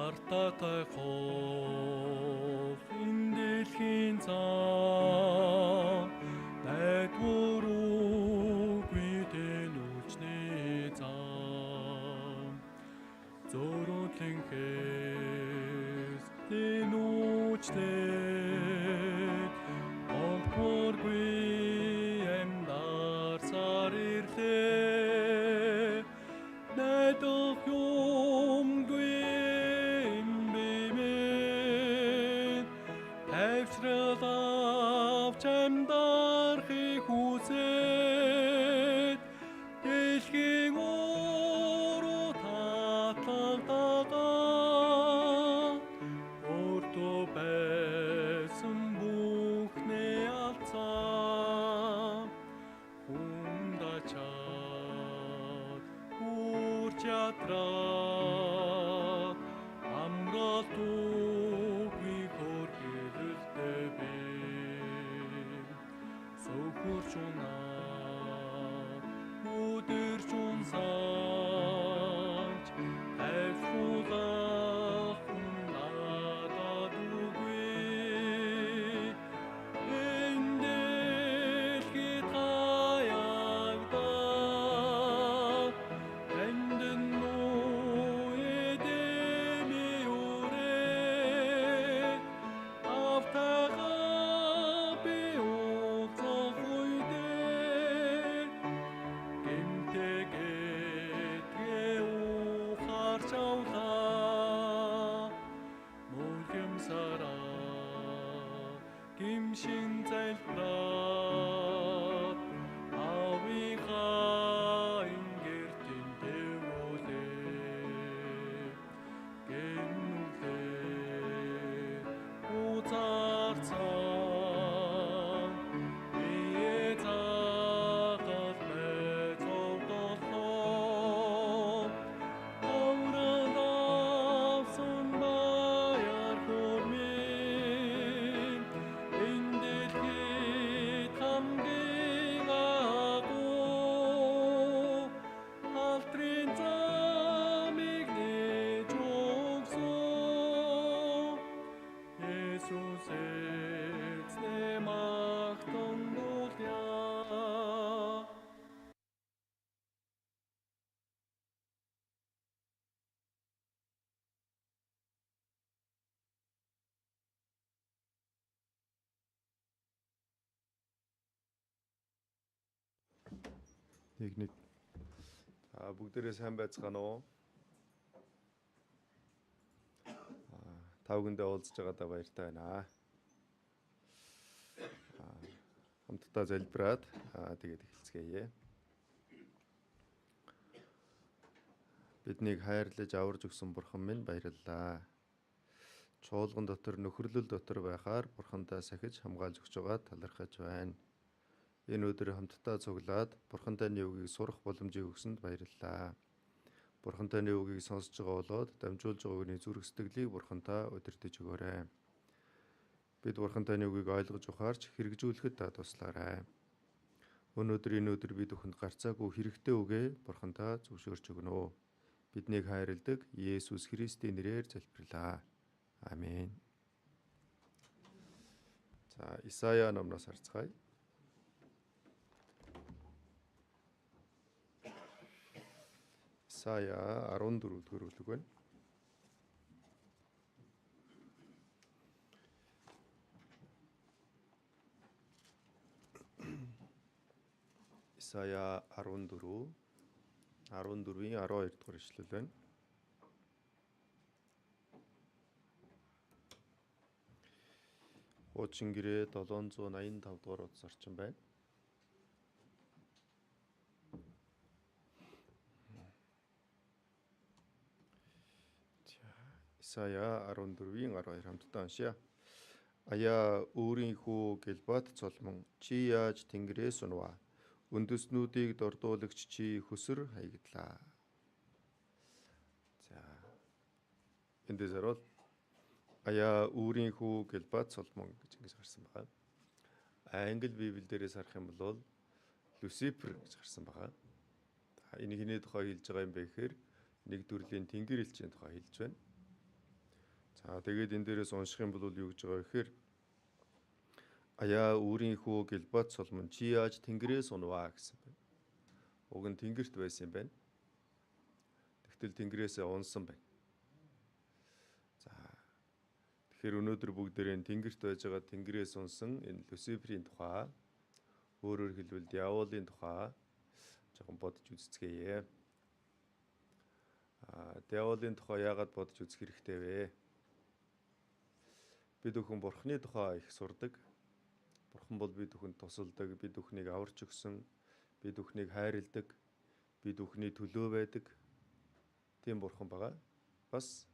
артатай хов энэ дэлхийн зам найдваруугүй тэнүүлчний зам зөрүүлийн хэс тэнүүлчтэй огтворгүй амьдар сар ирлээ найдах юмгүй бимэн тавьчрал авч амьдархыг хүсээд дэлхийн уруу татлагдагаа өөртөө байсан бүхнээ алцаа хүндэ чад үрч ядраа амгалт үгүй хөргөлтэй би сөхөрч унаа өдөрч унсаач хайфулах надад үгүй энэ дэлхий таягдаа эндэн нүэдэми үрээ автагаа би уулзах үедээ гэмтэгээ ухаарч авлаа мөлгөмсараа гимшин залбираад авийнхаа ингэртэн дэвүүлээ гэмнүүлээ узарцаа бие цагаат мэцолдолоо авралавсан баяр хөрмийн энэ дэлхийд хамгийн агуу алтрын замыг нээж өгсөн Есүс эцнээ магтангуулъя. Нэг бүгдээрээ сайн байцгаана уу? Тавгандаа уулзж байгаадаа баяртай байна. Хамтдаа залбираад тэгээд эхэлцгээе. Биднийг хайрлаж аварж өгсөн Бурхан минь баярлалаа. Чуулган дотор нөхөрлөл дотор байхаар Бурхандаа сахиж хамгаалж өгч байгаа талархаж байна. Энэ өдөр хамтдаа цуглаад Бурхантай үгийг сурах боломжийг өгсөнд баярлалаа. Бурхантай үгийг сонсож байгаа болоод дамжуулж байгаа үгний зүрх сэтгэлийг Бурхантай удирдах өгөөрэй. Бид Бурхантай үгийг ойлгож ухаарч хэрэгжүүлэхэд та туслаарай. Өнөөдөр энэ өдөр бид бүхэнд гарцаагүй хэрэгтэй үгээ Бурхантай зөвшөөрч өгнө. Биднийг хайрладаг Есүс Христийн нэрээр залбирлаа. Амен. За, Исая номноос харцгаая. Исая 14-р бүлэг байна. Исая 14-ийн 12 дугаар ишлэл байна. Хуучин гэрээ 785 дугаар утас орчин байна. Исая 14-ийн 12 хамтдаа уншъя. Аяа өөрийнхөө гэлбат цолмон чи яаж тэнгэрээс унваа? Үндэснүүдийг дордуулагч чи хөсөр хаягдлаа. За. Эндээс харуул аяа өөрийнхөө гэлбат цолмон гэж ингэж гарсан байгаа. Англи Библи дээрээс харах юм бол Люцифер гэж гарсан байгаа. Энийг хинээ тухай хэлж байгаа юм бэ гэхээр нэг төрлийн тэнгэр элчийн тухай хэлж байна. За тэгээд энэ дээрээс унших юм бол юу гэж байгаа вэ гэхээр аяа өөрийнхөө гэлбат солмон чи яаж тэнгэрээс унваа гэсэн байна. Уг нь тэнгэрт байсан юм байна. Тэгтэл тэнгэрээсээ унсан байна. За тэгэхээр өнөөдөр бүгдээрээ тэнгэрт байж байгаа тэнгэрээс унсан энэ Люциферийн тухай, өөрөөр хэлбэл диаволын тухай жоохон бодож үзцгээе. Диаволын тухай яагаад бодож үзэх хэрэгтэй вэ? Бид бүхэн Бурхны тухай их сурдаг. Бурхан бол бид бүхэнд тусалдаг, бид бүхнийг аварч өгсөн, бид бүхнийг хайрладаг, бид бүхний төлөө байдаг. Тийм Бурхан байгаа. Бас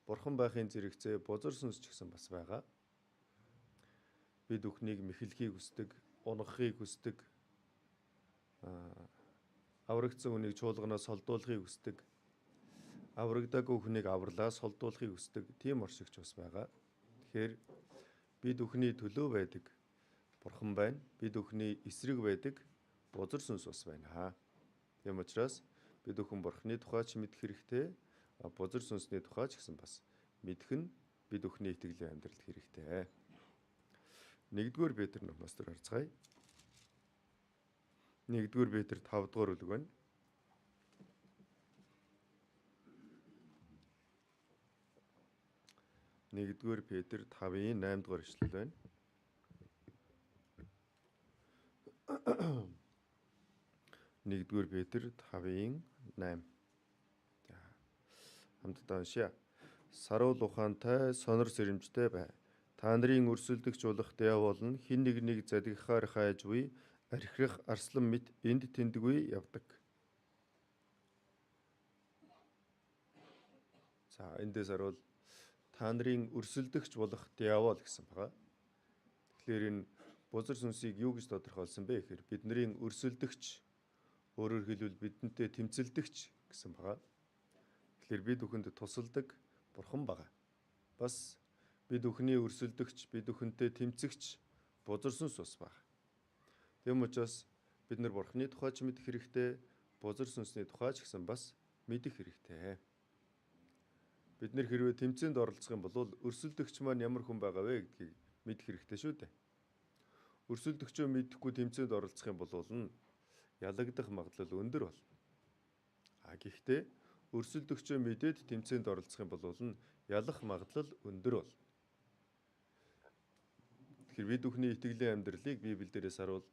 Бурхан байхын зэрэгцээ бузар сүнс ч гэсэн бас байгаа. Бид бүхнийг мэхлэхийг хүсдэг, унгахыг хүсдэг, аврагдсан хүнийг чуулганаас холдуулахыг хүсдэг, аврагдаагүй хүнийг авралаас холдуулахыг хүсдэг. Тийм оршигч бас байгаа. Тэгэхээр бид бүхний төлөө байдаг Бурхан байна. Бид бүхний эсрэг байдаг бузар сүнс бас байна. Тийм учраас бид бүхэн Бурханы тухай ч мэдэх хэрэгтэй, бузар сүнсний тухай ч гэсэн бас мэдэх нь бид бүхний итгэлийн амьдралд хэрэгтэй. 1-р Петр номоос төр харцгаая. 1-р Петр 5-р бүлэг байна. 1-р Петр 5-ын 8-р эшлэл байна. 1-р Петр 5-ын 8. За хамтдаа уншъя. Саруул ухаантай, сонор сэрэмжтэй бай. Та нарын өрсөлдөгч болох диавол нь хин нэгнийг задгихаар хайж буй архирах арслан мэт энд тэндгүй явдаг. За эндээс харуул та нарын өрсөлдөгч болох диавол гэсэн байгаа. Тэгэхээр энэ бузар сүнсийг юу гэж тодорхойлсон бэ гэхээр бидний өрсөлдөгч, өөрөөр хэлбэл бидэнтэй тэмцэлдэгч гэсэн байгаа. Тэгэхээр бид бүхэнд тусалдаг Бурхан байгаа. Бас бид бүхний өрсөлдөгч, бид бүхэнтэй тэмцэгч бузар сүнс бас байгаа. Тэм учраас бид нар Бурханы тухай ч мэдэх хэрэгтэй, бузар сүнсний тухай ч гэсэн бас мэдэх хэрэгтэй. Бид нэр хэрвээ тэмцээнд оролцох юм бол өрсөлдөгч маань ямар хүн байгаа вэ гэдгийг мэдэх хэрэгтэй шүү дээ. Өрсөлдөгчөө мэдэхгүй тэмцээнд оролцох юм бол ялагдах магадлал өндөр болно. Гэхдээ өрсөлдөгчөө мэдээд тэмцээнд оролцох юм бол ялах магадлал өндөр болно. Тэгэхээр бид бүхний итгэлийн амьдралыг Библиэл дээрээс харуул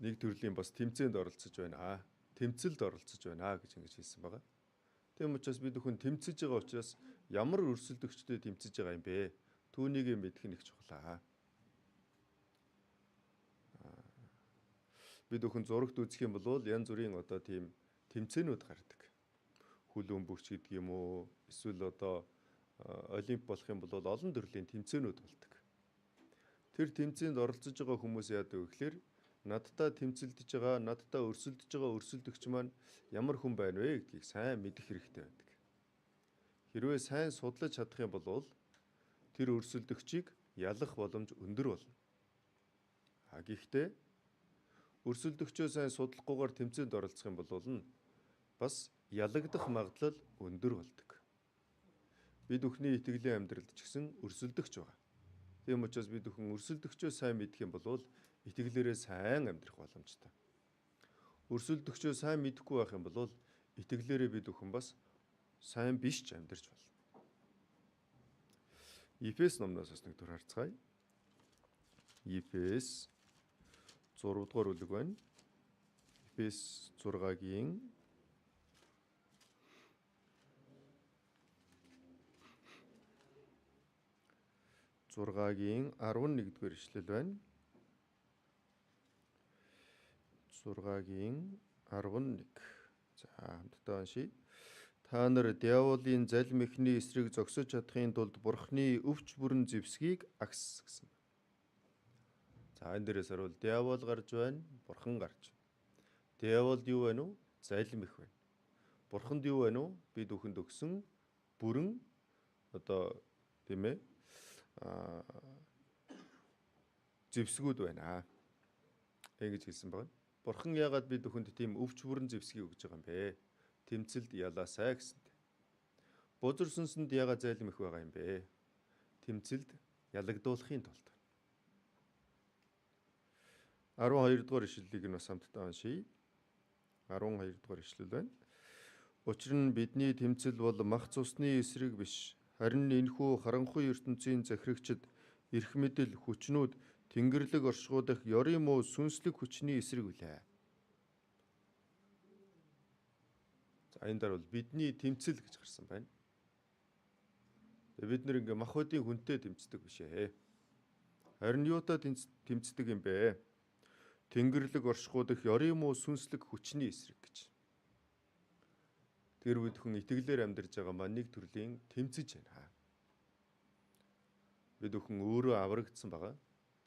нэг төрлийн бас тэмцээнд оролцож байна. Тэмцэлд оролцож байна гэж ингэж хэлсэн байгаа. Тийм учраас бид бүхэн тэмцэж байгаа учраас ямар өрсөлдөгчтэй тэмцэж байгаа юм бэ? Түүнийг мэдэх нь их чухал. Бид бүхэн зурагт үзэх юм бол янз бүрийн одоо тийм тэмцээнүүд гардаг. Хүл өмбөгч гэдэг юм уу? Эсвэл одоо олимп болох юм бол олон төрлийн тэмцээнүүд болдог. Тэр тэмцээнд оролцож байгаа хүмүүс яадаг вэ гэхээр надтай тэмцэлдэж байгаа, надтай өрсөлдөж байгаа өрсөлдөгч маань ямар хүн байна вэ гэдгийг сайн мэдэх хэрэгтэй байдаг. Хэрвээ сайн судлаж чадах юм бол тэр өрсөлдөгчийг ялах боломж өндөр болно. Гэхдээ өрсөлдөгчөө сайн судлахгүйгээр тэмцээнд оролцох юм бол бас ялагдах магадлал өндөр болдог. Бид бүхний итгэлийн амьдралд ч гэсэн өрсөлдөгч байгаа. Тийм учраас бид бүхэн өрсөлдөгчөө сайн мэдэх юм бол итгэлээрээ сайн амьдрах боломжтой. Өрсөлдөгчөө сайн мэдэхгүй байх юм бол итгэлээрээ бид бүхэн бас сайн биш ч амьдарч болно. Ефес номноос бас нэг төр харцгаая. Ефес 6 дугаар бүлэг байна. Ефес 6-гийн 11-р эшлэл байна. 6-гийн 11. За хамтдаа уншийе. Та нар диаволын залим эхний эсрэг зогсож чадахын тулд Бурхны өвч бүрэн зэвсгийг агс гэсэн. За энэ дээрээс харуул диавол гарч байна, Бурхан гарч байна. Диаволд юу байна вэ? Залим эх байна. Бурханд юу байна вэ? Бид бүхэнд өгсөн бүрэн одоо тийм ээ зэвсгүүд байна. Ингэж хэлсэн байна. Бурхан яагаад бид бүхэнд тийм өвч бүрэн зэвсгийг өгж байгаа юм бэ? Тэмцэлд ялаасай гэсэнтэй. Бузар сүнсэнд яагаад зайлм их байгаа юм бэ? Тэмцэлд ялагдуулахын тулд. 12 дугаар ишлэлийг нь бас хамтдаа уншийе. 12 дугаар ишлэл байна. Учир нь бидний тэмцэл бол мах цусны эсрэг биш, харин энэхүү харанхуй ертөнцийн захирагчид, эрх мэдэл, хүчнүүд, тэнгэрлэг оршихуй дах ёрын муу сүнслэг хүчний эсрэг үлээ. За энэ дар бол бидний тэмцэл гэж гарсан байна. Бид нэр ингээ мах бодийн хүнтэй тэмцдэг биш ээ. Харин юутай тэмцдэг юм бэ? Тэнгэрлэг оршихуй дах ёрын муу сүнслэг хүчний эсрэг гэж. Тэр үед хүн итгэлээр амьдарч байгаа маань нэг төрлийн тэмцэж байна. Бид бүхэн өөрөө аврагдсан байгаа.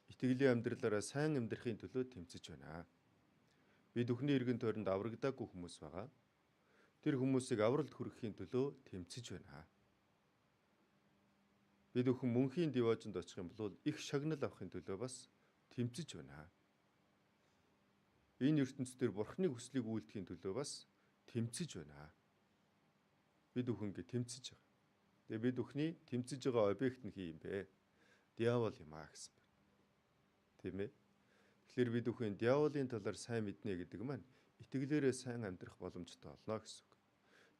Итгэлийн амьдралаараа сайн амьдрахын төлөө тэмцэж байна. Бид бүхний эргэн тойронд аврагдаагүй хүмүүс байгаа. Тэр хүмүүсийг авралт хүрэхийн төлөө тэмцэж байна. Бид бүхэн мөнхийн диваажинд очих юм бол их шагнал авахын төлөө бас тэмцэж байна. Энэ ертөнцийн бурхны хүслийг үйлдэхийн төлөө бас тэмцэж байна. Бид бүхэн тэмцэж байгаа. Тэгээ бид бүхний тэмцэж байгаа объект нь хий юм бэ? Диавол юм аа гэсэн байна. Тийм ээ. Тэгэхээр бид бүхэн диаволын талаар сайн мэднэ гэдэг маань итгэлээрээ сайн амьдрах боломжтой болно гэсэн үг.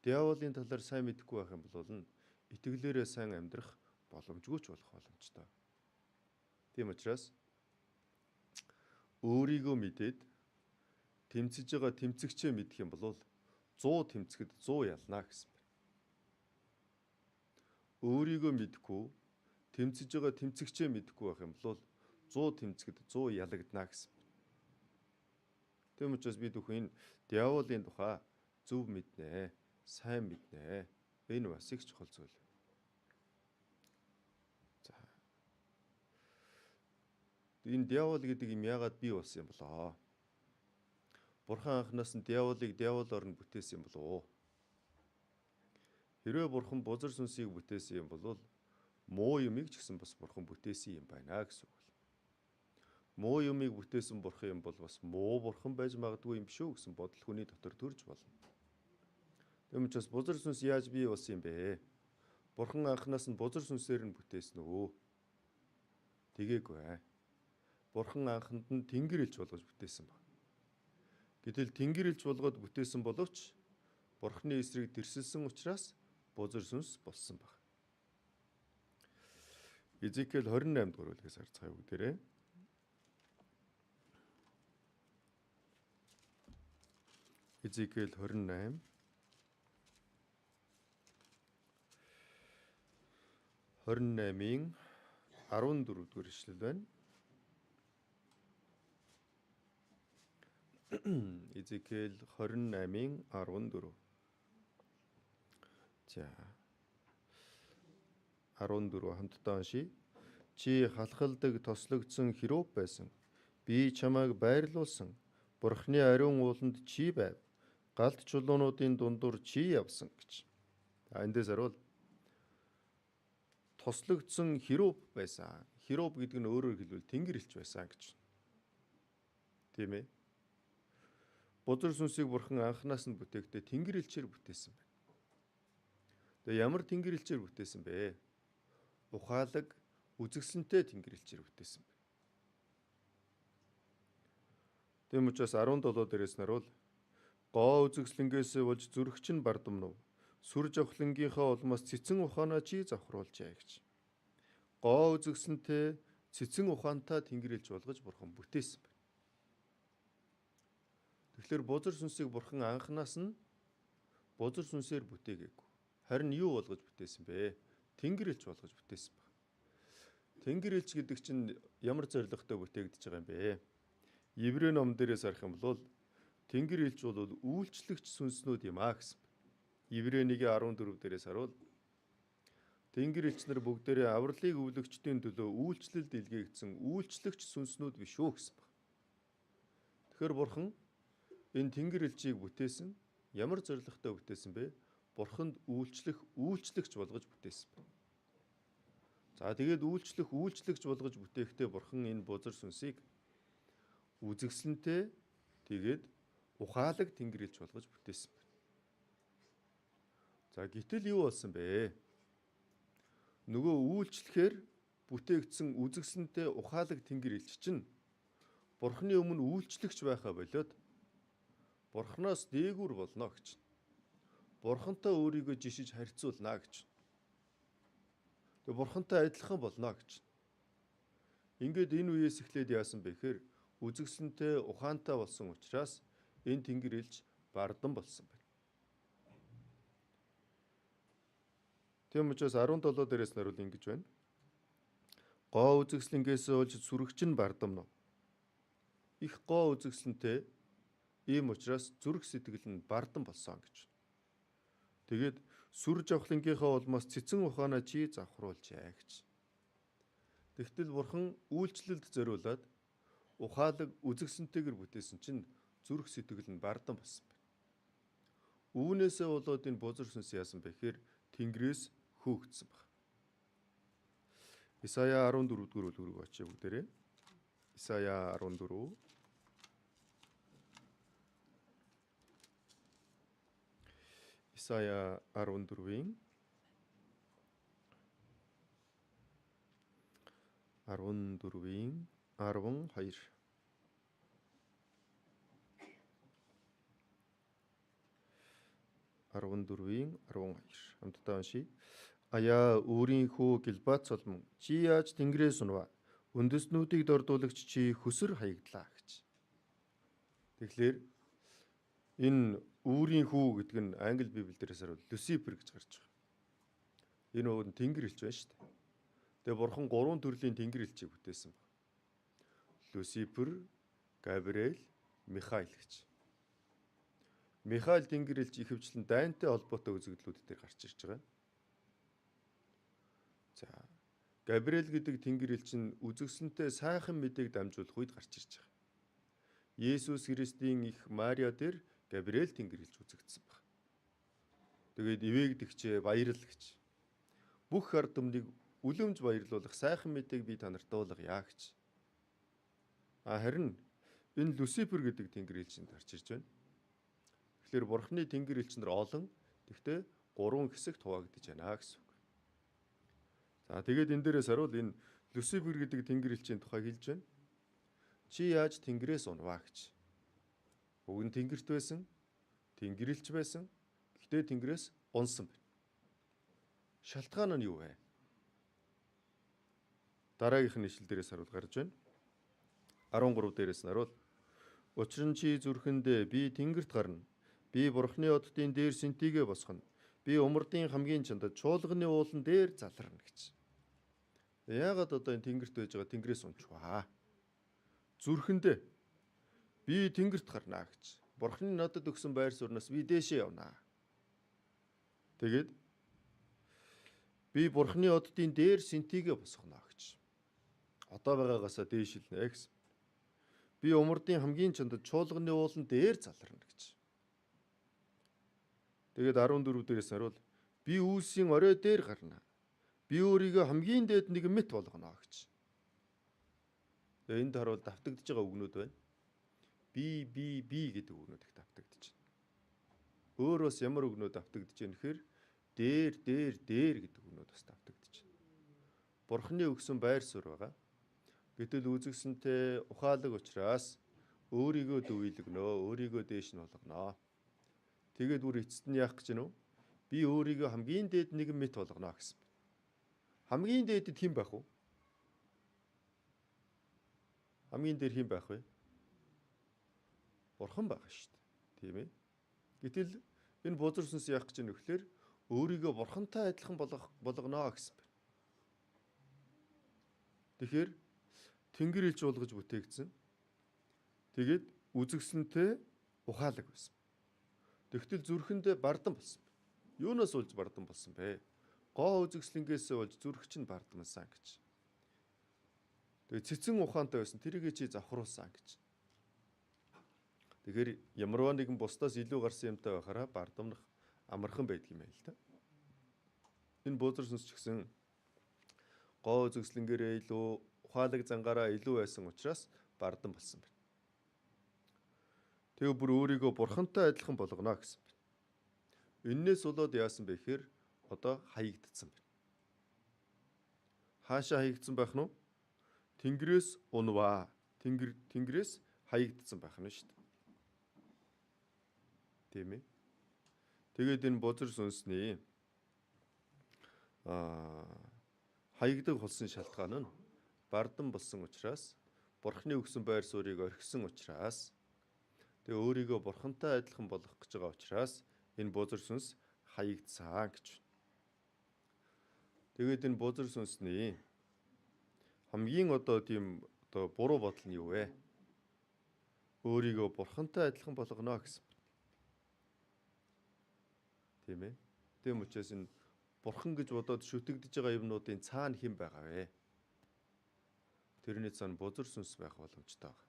Диаволын талаар сайн мэдэхгүй байх юм бол итгэлээрээ сайн амьдрах боломжгүй ч болох боломжтой. Тийм учраас өөрийгөө мэдээд тэмцэж байгаа тэмцэгчээ мэдэх юм бол 100 тэмцэхэд 100 ялна гэсэн байна. Өөрийгөө мэдгүй тэмцэж байгаа тэмцэгчээ мэдгүй байх юм бол 100 тэмцэхэд 100 ялагдана гэсэн байна. Тийм учраас бид бүхэн диаволын тухай зөв мэднэ, сайн мэднэ. Энэ бас их чухал зүйл. За. Энэ диавол гэдэг юм яагаад бий болсон юм болоо? Бурхан анхнаас нь диаволыг диаволоор нь бүтээсэн юм болов. Хэрвээ бурхан бузар сүнсийг бүтээсэн юм бол муу юмыг ч гэсэн бас бурхан бүтээсэн юм байна гэсэн үг. Муу юмыг бүтээсэн бурхан юм бол бас муу бурхан байж магадгүй юм шүү гэсэн бодол хүний дотор төрж болно. Тэгм учраас бузар сүнс яаж бий болсон юм бэ? Бурхан анхнаас нь бузар сүнсээр нь бүтээсэн үү? Тэгээгүй. Бурхан анханд нь тэнгэр элч болгож бүтээсэн баг. Гэтэл тэнгэр элч болгоод бүтээсэн боловч Бурхны эсрэг дэрсэлсэн учраас бузар сүнс болсон баг. Изекиэл 28 дугаар бүлгээс харцгаая бүгдээрээ. Изекиэл 28 28-ийн 14 дугаар ишлэл байна. Изекиэл 28-ийн 14. За 14 хамтдаа уншийе. Чи халахалдаг тослогдсон херов байсан. Би чамайг байрлуулсан. Бурхны ариун ууланд чи байв. Галт чулуунуудын дундуур чи явсан гэж. Эндээс харуул тослогдсон херов байсан. Херов гэдэг нь өөрөөр хэлбэл тэнгэр элч байсан гэж. Тийм ээ. Бузар сүнсийг бурхан анхнаас нь бүтээхдээ тэнгэр элчээр бүтээсэн байна. Тэгээ ямар тэнгэр элчээр бүтээсэн бэ? Ухаалаг, үзэгсэлнтэй тэнгэр элчээр бүтээсэн байна. Тэм учраас 17 дээрээс наруул гоо үзэгслэнгээс болж зүрхч нь бардамнав. Сүр жавхлангийнхаа улмаас цэцэн ухаанаа чи завхруулжээ гэж. Гоо үзэгсэнтэй цэцэн ухаантай тэнгэр элч болгож бурхан бүтээсэн байна. Тэгэхээр бузар сүнсийг бурхан анхнаас нь бузар сүнсээр бүтээгээгүй. Харин юу болгож бүтээсэн бэ? Тэнгэр элч болгож бүтээсэн баг. Тэнгэр элч гэдэг чинь ямар зорилготой бүтээгдэж байгаа юм бэ? Еврей ном дээрээс харах юм бол тэнгэр элч бол үйлчлэгч сүнснүүд юм аа гэсэн. Еврей 1:14 дээрээс харуул тэнгэр элч нар бүгдээрээ авралыг өвлөгчдийн төлөө үйлчлэлд илгээгдсэн үйлчлэгч сүнснүүд биш үү гэсэн баг. Тэгэхээр бурхан энэ тэнгэр элчийг бүтээсэн ямар зорилготой бүтээсэн бэ? Бурханд үйлчлэгч болгож бүтээсэн байна. За тэгээд үйлчлэгч болгож бүтээхдээ бурхан энэ бузар сүнсийг үзэгсэлнтэй тэгээд ухаалаг тэнгэр элч болгож бүтээсэн байна. За гэтэл юу болсон бэ? Нөгөө үйлчлэхээр бүтээгдсэн үзэгсэнтэй ухаалаг тэнгэр элч чинь Бурхны өмнө үйлчлэгч байхаа болоод Бурхноос дээгүүр болно гэж. Бурхантай өөрийгөө жишиж харьцуулна гэж. Тэгээ Бурхантай адилхан болно гэж. Ингээд энэ үеэс эхлээд яасан бэ гэхээр үзэгсэнтэй ухаантай болсон учраас энэ тэнгэр элч бардан болсон байна. Тийм учраас 17 дээрээс наруул ингэж байна. Гоо үзэгслэнгээс олж сүрэгч нь бардамно. Их гоо үзэгслэнтэй ийм учраас зүрх сэтгэл нь бардан болсон гэж. Тэгээд сүр жавхлангийнхаа улмаас цэцэн ухаанаа чи завхруулжээ гэж. Тэгтэл Бурхан үйлчлэлд зориулаад ухаалаг үзэгсэнтэйгэр бүтээсэн чинь зүрх сэтгэл нь бардан болсон байна. Үүнээсээ болоод энэ бузар сүнс яасан бэ гэхээр Тэнгэрээс хөөгдсөн байна. Исая 14 дугаар бүлэг очие бүгдээрээ. Исая 14. Исая 14-ийн 12. 14-ийн 12. Хамтдаа уншийе. Аяа өөрийн хүү Гэлбат цолмон чи яаж Тэнгэрээс унваа? Үндэснүүдийг дордуулагч чи хөсөр хаягдлаа гэж. Тэгэхээр энэ өөрийн хүү гэдэг нь англи библиэрээс харуул Люцифер гэж гарч байгаа. Энэ өөр нь тэнгэр элч байна шүү дээ. Тэгээ Бурхан 3 төрлийн тэнгэр элчийг бүтээсэн байна. Люцифер, Габриэл, Михаил гэж. Михаил тэнгэр элч ихэвчлэн дайнтай холбоотой үзэгдлүүд дээр гарч ирж байгаа. За, Габриэл гэдэг тэнгэр элч нь үзэгсэнтэй сайхан мэдээг дамжуулах үед гарч ирж байгаа. Есүс Христийн их Мариа дээр Габриэл тэнгэр элч үзэгдсэн байна. Тэгээд ивээгдэгчээ баярл гэж. Бүх ард түмнийг үлэмж баярлуулах сайхан мэдээг би та нарт дуулгая гэж. Харин энэ Люцифер гэдэг тэнгэр элчэнд гарч ирж байна. Тэгэхээр Бурхны тэнгэр элч нар олон, тэгтээ 3 хэсэгт хуваагдаж байна гэсэн үг. За тэгээд энэ дээрээс харуул энэ Люцифер гэдэг тэнгэр элчийн тухай хэлж байна. Чи яаж тэнгэрээс унваа гэж. Уг нь тэнгэрт байсан, тэнгэрэлч байсан. Гэхдээ тэнгэрээс унсан байна. Шалтгаан нь юу вэ? Дараагийнх нь ишлэл дээрээс харуул гарч байна. 13 дээрээс наруул. Учир нь чи зүрхэндээ би тэнгэрт гарна. Би Бурхны оддын дээр сэнтигээ босгоно. Би умардын хамгийн чандад чуулганы уулан дээр заларна гэж. Яагаад одоо энэ тэнгэрт байж байгаа тэнгэрээс унчваа? Зүрхэндээ би тэнгэрт гарна гэж. Бурхны надад өгсөн байр сууриас би дээшээ явна. Тэгээд би Бурхны оддын дээр сэнтигээ босгоно гэж. Одоо байгаагаасаа дээшилнэ гэсэн. Би умардын хамгийн чандад чуулганы уулан дээр заларна гэж. Тэгээд 14 дээрээс харуул би үүсийн орой дээр гарна. Би өөрийгөө хамгийн дээд нэгэн мэт болгоно гэж. Тэгээд энд харуул давтагдж байгаа үгнүүд байна. Би гэдэг үгнүүд их давтагдж байна. Өөрөөс ямар үгнүүд давтагдж байна гэхээр дээр гэдэг үгнүүд бас давтагдж байна. Бурхны өгсөн байр суурь байгаа. Гэтэл үзэгсэнтэй ухаалаг учраас өөрийгөө дөвийлгөнөө, өөрийгөө дээш нь болгоноо. Тэгээд бүр эцэст нь яах гэж нү? Би өөрийгөө хамгийн дээд нэгэн мэт болгоно гэсэн. Хамгийн дээдэд хэн байх вэ? Хамгийн дээр хэн байх вэ? Бурхан байгаа шүү дээ. Тийм ээ. Гэтэл энэ бузар сүнс яах гэж нөхлөөр өөрийгөө бурхантай адилхан болгоно гэсэн байна. Тэгэхээр тэнгэр элч болгож бүтээгдсэн. Тэгээд үзэгсэнтэй ухаалаг байсан. Тэгтэл зүрхэндээ бардан болсон. Юунаас болж бардан болсон бэ? Гоо үзэгслэнгээс болж зүрх чинь бардамсан гэж. Тэгээд цэцэн ухаантай байсан. Тэрийг чи завхруулсан гэж. Тэгэхээр ямарваа нэгэн бусдаас илүү гарсан юмтай байхаараа бардамнах амархан байдаг юм байл та. Энэ бузар сүнс ч гэсэн гоо үзэгслэнгээрээ илүү ухаалаг зангаараа илүү байсан учраас бардан болсон байна. Тэгээ бүр өөрийгөө бурхантай адилхан болгоно гэсэн байна. Эннээс болоод яасан бэ гэхээр одоо хаягдсан байна. Хаашаа хаягдсан байх нь вэ? Тэнгэрээс унваа. Тэнгэрээс хаягдсан байх нь шүү дээ. Тийм ээ. Тэгээд энэ бузар сүнсний хаягдаг болсон шалтгаан нь бардан болсон учраас, Бурхны өгсөн байр суурийг орхисон учраас, тэгээ өөрийгөө Бурхантай адилхан болгох гэж байгаа учраас энэ бузар сүнс хаягдсан гэж байна. Тэгээд энэ бузар сүнсний хамгийн буруу бодол нь юу вэ? Өөрийгөө Бурхантай адилхан болгоно гэсэн. Тийм ээ. Тийм учраас энэ Бурхан гэж бодоод шүтэгдэж байгаа юмнуудын цаана хэн байгаа вэ? Тэрний цаана бузар сүнс байх боломжтой байна.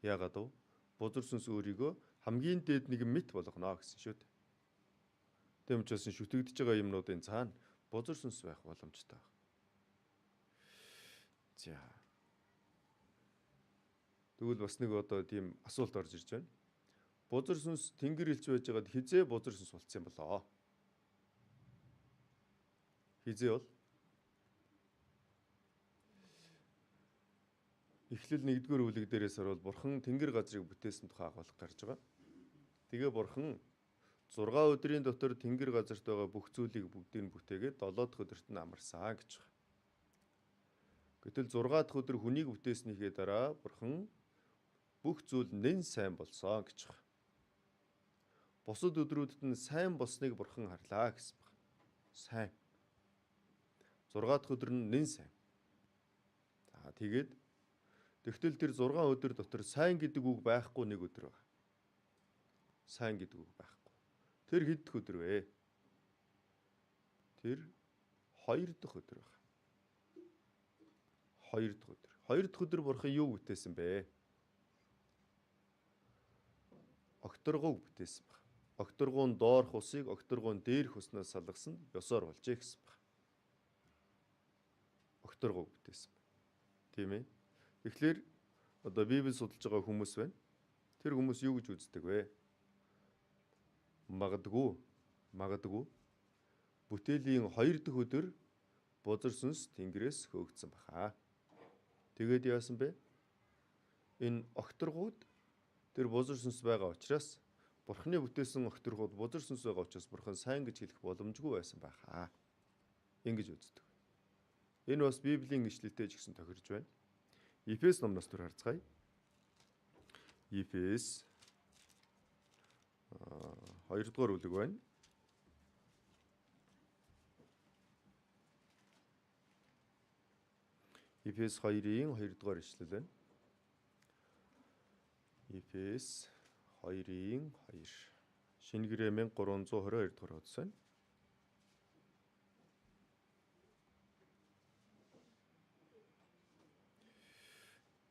Яагаад вэ? Бузар сүнс өөрийгөө хамгийн дээд нэгэн мэт болгоно гэсэн шүү дээ. Тийм учраас шүтэгдэж байгаа юмнуудын цаана бузар сүнс байх боломжтой байна. За. Тэгвэл бас нэг тийм асуулт орж ирж байна. Бузар сүнс тэнгэр элч байж байгаад хизээ бузар сүнс болцсон юм болоо? Хизээ бол Эхлэл 1-р бүлэг дээрээс орвол Бурхан тэнгэр газрыг бүтээсэн тухай агуулга гарч байгаа. Тэгээ Бурхан 6 өдрийн дотор тэнгэр газарт байгаа бүх зүйлийг бүгдийг бүтээгээд 7 дахь өдөрт нь амарсан гэж байна. Гэтэл 6 дахь өдөр хүнийг бүтээснийхээ дараа Бурхан бүх зүйл нэн сайн болсон гэж байна. Бусад өдрүүдэд нь сайн болсныг Бурхан харлаа гэсэн байна. Сайн. 6 дахь өдөр нь нэн сайн. За тэгээд тэгтэл тэр 6 өдөр дотор сайн гэдэг үг байхгүй нэг өдөр байна. Сайн гэдэг үг байхгүй. Тэр хэд дэх өдөр вэ? Тэр 2 дахь өдөр байна. 2 дахь өдөр. 2 дахь өдөр Бурхан юу бүтээсэн бэ? Огторгууг бүтээсэн байна. Огторгуун доорх усыг огторгуун дээрх уснаас салгасан ёсоор болжээ гэсэн байна. Огторгууг бүтээсэн байна. Тийм ээ. Тэгэхээр одоо Библийг судалж байгаа хүмүүс байна. Тэр хүмүүс юу гэж үздэг вэ? Магадгүй бүтээлийн 2 дахь өдөр бузар сүнс тэнгэрээс хөөгдсөн баха. Тэгээд яасан бэ? Энэ огторгууд тэр бузар сүнс байгаа учраас Бурхны бүтээсэн огторгууд бузар сүнс байгаа учраас Бурхан сайн гэж хэлэх боломжгүй байсан баха. Ингэж үздэг. Энэ бас Библийн ишлэлтэй ч гэсэн тохирж байна. Ефес номноос төр харцгаая. Ефес 2-р бүлэг байна. Ефес 2-ын 2-р ишлэл байна. Ефес 2-ын 2. Шинэ гэрээ 1322-р хуудас байна.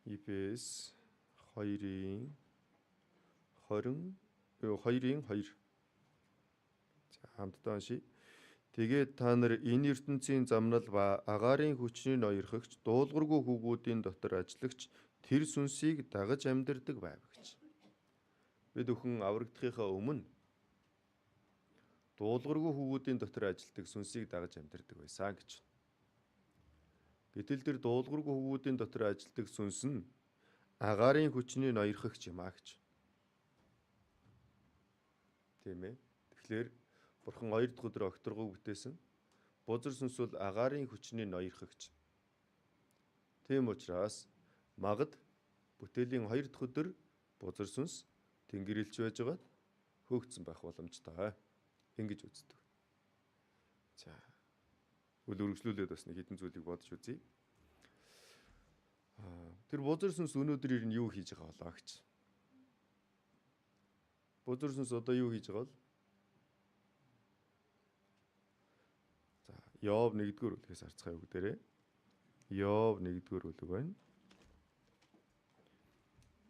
Ефес 2-ын 2. За хамтдаа уншийе. Тэгээд та нар энэ ертөнцийн замнал ба агаарын хүчний ноёрхогч, дуулуургүй хүүгүүдийн дотор ажиллагч тэр сүнсийг дагаж амьдардаг байв гэж. Бид өхөн аврагдахынхаа өмнө дуулуургүй хүүгүүдийн дотор ажилладаг сүнсийг дагаж амьдардаг байсан гэж. Гэтэл тэр дуулуургүй хүүгүүдийн дотор ажилладаг сүнс нь агаарын хүчний ноёрхогч юм аа гэж. Тийм ээ. Тэгэхээр Бурхан 2 дахь өдөр огторгууг бүтээсэн. Бузар сүнс бол агаарын хүчний ноёрхогч. Тийм учраас магад бүтээлийн 2 дахь өдөр бузар сүнс тэнгэрэлж байж байгаад хөөгдсөн байх боломжтой. Ингэж үздэг. За. Үл үргэлжлүүлээд бас нэг хэдэн зүйлийг бодож үзье. Тэр бузар сүнс өнөөдөр юу хийж байгаа болоо гэж. Бузар сүнс одоо юу хийж байгаа бол? За, Йов 1-р бүлгээс харцгаая бүгдээрээ. Йов 1-р бүлэг байна.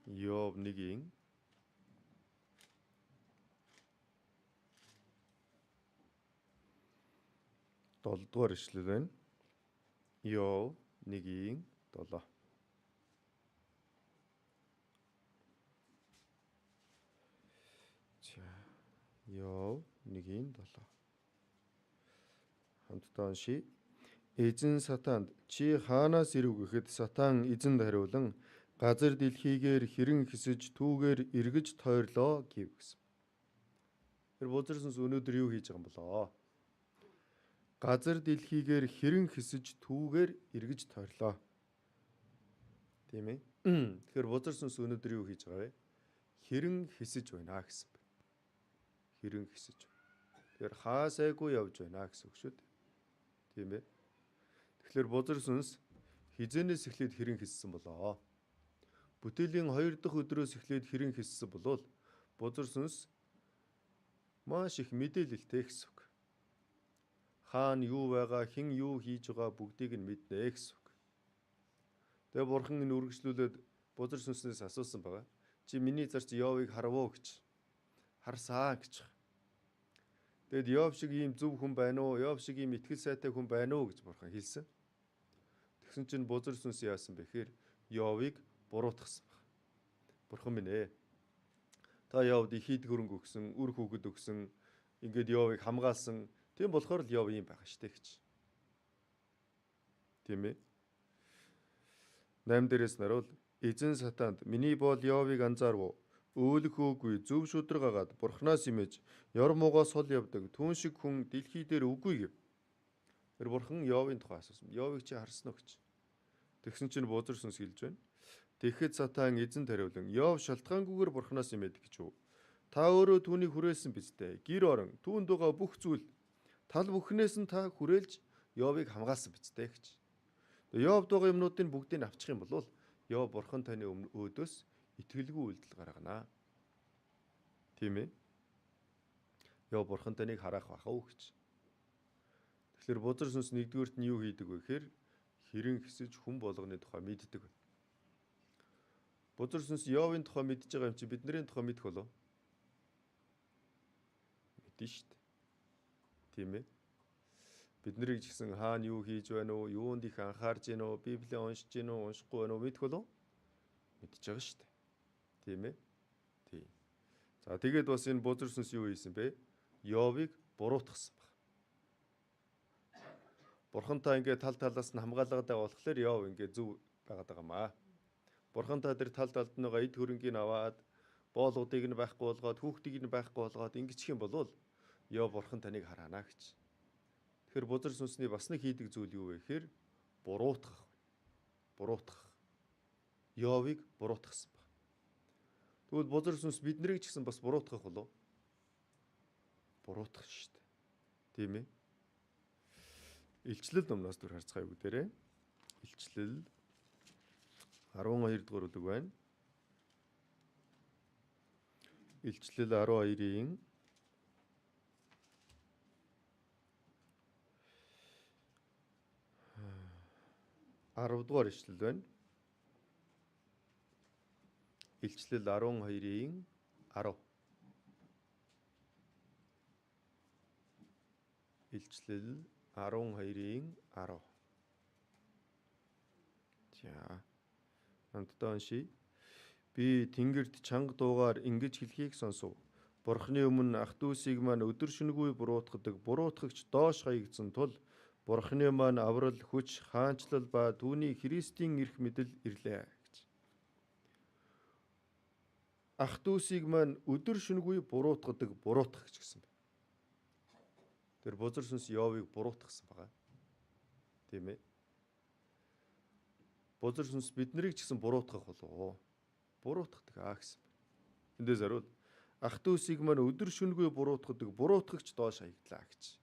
Йов 1-ийн 7-р ишлэл байна. Йов 1-ийн 7. Йов 1:7. Хамтдаа уншийе. Эзэн сатаанд чи хаанаас ирв гэхэд сатан эзэнд хариулан газар дэлхийгээр хэрэн хэсэж түүгээр эргэж тойрлоо гэв гэсэн. Тэр бузарсанс өнөөдөр юу хийж байгаа юм болоо? Газар дэлхийгээр хэрэн хэсэж түүгээр эргэж тойрлоо. Тийм ээ. Тэгэхээр бузарсанс өнөөдөр юу хийж байгаа вэ? Хэрэн хэсэж байна гэсэн байна. Хэрэн хэсэж. Тэгэхээр хаасайгүй явж байна гэсэн үг шүү дээ. Тийм ээ. Тэгэхээр бузар сүнс хизэнээс эхлээд хэрэн хэссэн болоо. Бүтээлийн 2 дахь өдрөөс эхлээд хэрэн хэссэн болвол бузар сүнс маш их мэдээлэлтэй гэсэн үг. Хаана юу байгаа, хэн юу хийж байгаа бүгдийг нь мэднэ гэсэн үг. Тэгээ бурхан энэ үргэлжлүүлээд бузар сүнснээс асуусан байгаа. Чи миний зарч Йовыг харвуу гэж. Харсаа гэж. Тэгэд Йов шиг ийм зөв хүн байна уу? Йов шиг ийм итгэл сайтай хүн байна уу гэж бурхан хэлсэн. Тэгсэн чинь бузар сүнс яасан бэ гэхээр Йовыг буруутгасан баг. Бурхан минь ээ. Та Йовд их хийд хөрөнгө өгсөн, үр хүүхэд өгсөн, ингээд Йовыг хамгаалсан. Тийм болохоор л Йов ийм байгаа штэ гэж. Тийм ээ. 8 дээрээс наруул эзэн сатаанд миний боол Йовыг анзаарв. Өөлөх өөгүй зөв шударгаагаад бурхнаас имэж ёр муугаас хол явдаг түүн шиг хүн дэлхий дээр үгүй гэв. Тэр бурхан Йовын тухай асуусан. Йовыг чи харсан уу гэж. Тэгсэн чинь бузар сүнс хэлж байна. Тэгэхэд сатан эзэнд хариулан Йов шалтгаангүйгээр бурхнаас имэд гэж үү. Та өөрөө түүнийг хүрээсэн биз дээ. Гэр орон түүнд байгаа бүх зүйл тал бүхнээс нь та хүрээлж Йовыг хамгаалсан биз дээ гэж. Йовд байгаа юмнуудыг бүгдийг авчих юм бол Йов бурхан таны өөдөөс итгэлгүй үйлдэл гаргана. Тийм ээ. Йов бурхан таныг харах баха уу гэж. Тэгэхээр бузар сүнс нэгдүгээрт нь юу хийдэг вэ гэхээр хэрэн хэсэж хүн болгоны тухай мэддэг байна. Бузар сүнс Йовын тухай мэдж байгаа юм чи бидний тухай мэдэх болов? Мэдэн шүү дээ. Тийм ээ. Бид нарыг ч гэсэн хаана юу хийж байна уу, юунд их анхаарж байна уу, Библийг уншиж байна уу, уншихгүй байна уу мэдэх болов? Мэдж байгаа шүү дээ. Тийм ээ. Тийм. За тэгээд бас энэ бузар сүнс юу хийсэн бэ? Йовыг буруутгасан баг. Бурхантай ингээд тал талаас нь хамгаалаад байгаа болохоор Йов ингээд зөв байгаад байгаа маа. Бурхантай тэр тал талд нь байгаа эд хөрөнгийг аваад боолгодыг нь байхгүй болгоод хүүхдийг нь байхгүй болгоод ингэчих юм бол Йов бурхан таныг хараана гэж. Тэгэхээр бузар сүнсний бас нэг хийдэг зүйл юу вэ гэхээр буруутгах. Буруутгах. Йовыг буруутгасан баг. Тэгвэл бузар сүнс биднийг ч гэсэн бас буруутгах болов? Буруутгах шүү дээ. Тийм ээ. Илчлэл номноос дүр харцгаая бүгдээрээ. Илчлэл 12 дугаар бүлэг байна. Илчлэл 12-ийн 10 дугаар ишлэл байна. Илчлэл 12-ийн 10. Илчлэл 12-ийн 10. За. Хамтдаа уншийе. Би тэнгэрт чанга дуугаар ингэж хэлхийг сонсов. Бурхны өмнө ах дүүсийг маань өдөр шөнөгүй буруутгагч доош хаягдсан тул Бурхны маань аврал, хүч, хаанчлал ба түүний Христийн эрх мэдэл ирлээ гэж. Ах дүүсийг маань өдөр шөнөгүй буруутгах гэсэн байна. Тэр бузар сүнс Йовыг буруутгасан байгаа. Тийм ээ. Бузар сүнс биднийг ч гэсэн буруутгах болов. Буруутгадаг гэсэн байна. Эндээс харуул ах дүүсийг маань өдөр шөнөгүй буруутгагч доош хаягдлаа гэж.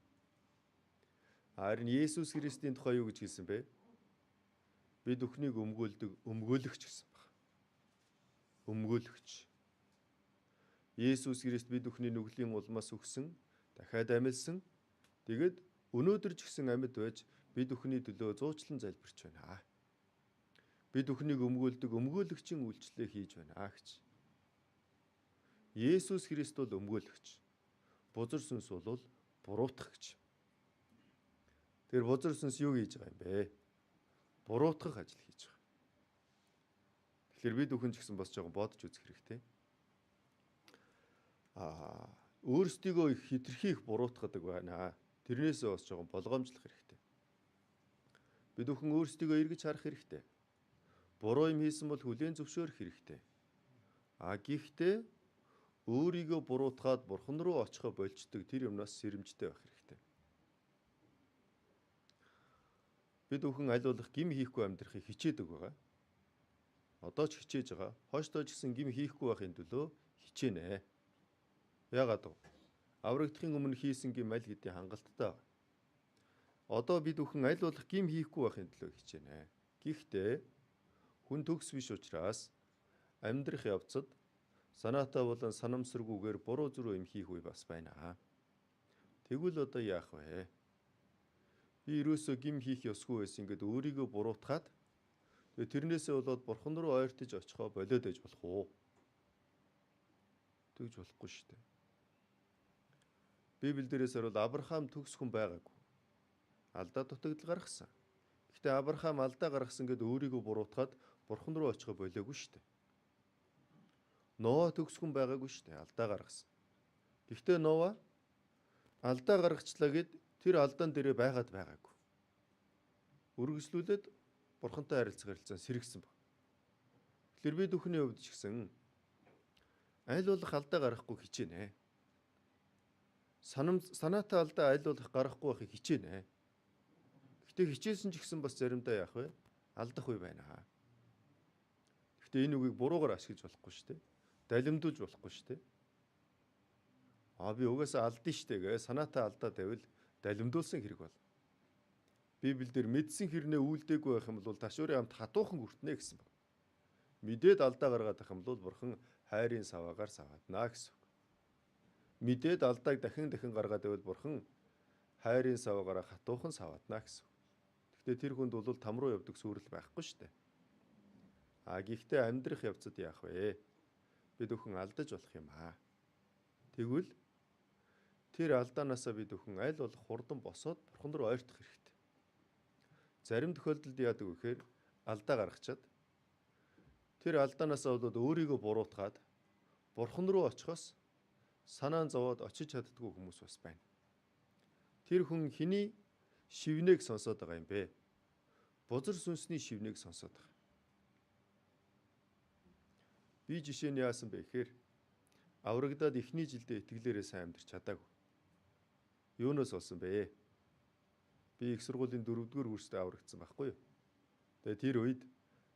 Харин Есүс Христийн тухай юу гэж хэлсэн бэ? Бид бүхнийг өмгөөлөгч гэсэн байна. Өмгөөлөгч. Есүс Христ бид бүхний нүглийн улмаас өгсөн, дахиад амилсан. Тэгээд өнөөдөр ч гэсэн амьд байж бид бүхний төлөө зуучлан залбирч байна. Бид бүхнийг өмгөөлөгчийн үйлчлэлээ хийж байна гэж. Есүс Христ бол өмгөөлөгч. Бузар сүнс бол буруутгагч. Тэр бузар сүнс юу хийж байгаа юм бэ? Буруутгах ажил хийж байгаа. Тэгэхээр бид бүхэн ч гэсэн бас жоохон бодож үзэх хэрэгтэй. өөрсдийгөө их хитрхийх буруутгадаг байна. Тэрнээсээ бас жоохон болгоомжлох хэрэгтэй. Бид бүхэн өөрсдийгөө эргэж харах хэрэгтэй. Буруу юм хийсэн бол хүлээн зөвшөөрөх хэрэгтэй. Гэхдээ өөрийгөө буруутгаад бурхан руу очихо болждог тэр юмнаас сэрэмжтэй байх хэрэгтэй. Бид бүхэн аль болох гим хийхгүй амьдрахыг хичээдэг байгаа. Одоо ч хичээж байгаа. Хойштоо ч гэсэн гим хийхгүй байхын төлөө хичээнэ. Яагаад вэ? Аврагдахын өмнө хийсэн гим аль хэдийн хангалттай байна. Одоо бид бүхэн аль болох гим хийхгүй байхын төлөө хичээнэ. Гэхдээ хүн төгс биш учраас амьдрах явцад санаатай болон санамсаргүйгээр буруу зүрх юм хийх үе бас байна. Тэгвэл одоо яах вэ? Би ерөөсөө гим хийх ёсгүй байсан гэдээ өөрийгөө буруутгаад тэрнээсээ болоод бурхан руу ойртож очихоо болоод ээж болох уу? Тэгж болохгүй шүү дээ. Библиэлдээс бол Авраам төгс хүн байгаагүй. Алдаа дутагдал гаргасан. Гэхдээ Авраам алдаа гаргасан гэдээ өөрийгөө буруутгаад бурхан руу очихоо болоогүй шүү дээ. Ноа төгс хүн байгаагүй шүү дээ. Алдаа гаргасан. Гэхдээ Ноа алдаа гаргачлаа гэд тэр алдаан дээрээ байгаад байгаагүй. Үргэлжлүүлээд бурхантай харилцан сэргсэн баг. Тэгэхээр бид бүхний хувьд ч гэсэн аль болох алдаа гаргахгүй хичээнэ. Санаатай алдаа аль болох гаргахгүй байхыг хичээнэ. Гэхдээ хичээсэн ч гэсэн бас заримдаа яах вэ? Алдах үе байна. Гэхдээ энэ үгийг буруугаар ашиглаж болохгүй шүү дээ. Далимдуулж болохгүй шүү дээ. Би угаасаа алдсан шүү дээ гэ санаатай алдаа тавил далимдуулсан хэрэг бол. Библиэлд мэдсэн хэрнээ үйлдээгүй байх юм бол ташуурын амт хатуухан хүртнэ гэсэн байна. Мэдээд алдаа гаргаад байх юм бол бурхан хайрын саваагаар саваадна гэсэн үг. Мэдээд алдааг дахин гаргаад байвал бурхан хайрын саваагаараа хатуухан саваадна гэсэн үг. Гэхдээ тэр хүнд бол там руу явдаг сүрэл байхгүй шүү дээ. Гэхдээ амьдрах явцад яах вэ? Бид бүхэн алдаж болох юм аа. Тэгвэл тэр алдаанаасаа бид бүхэн аль болох хурдан босоод бурхан руу ойртох хэрэгтэй. Зарим тохиолдолд яадаг вэ гэхээр алдаа гаргачаад тэр алдаанаасаа болоод өөрийгөө буруутгаад бурхан руу очихоос санаан зовоод очиж чаддгүй хүмүүс бас байна. Тэр хүн хэний шивнээг сонсоод байгаа юм бэ? Бузар сүнсний шивнээг сонсоод байгаа. Би жишээ нь яасан бэ гэхээр аврагдаад эхний жилдээ итгэлээрээ сайн амьдарч чадаагүй. Юунаас болсон бэ? Би их сургуулийн 4-р курстээ аврагдсан байхгүй юу? Тэгээ тэр үед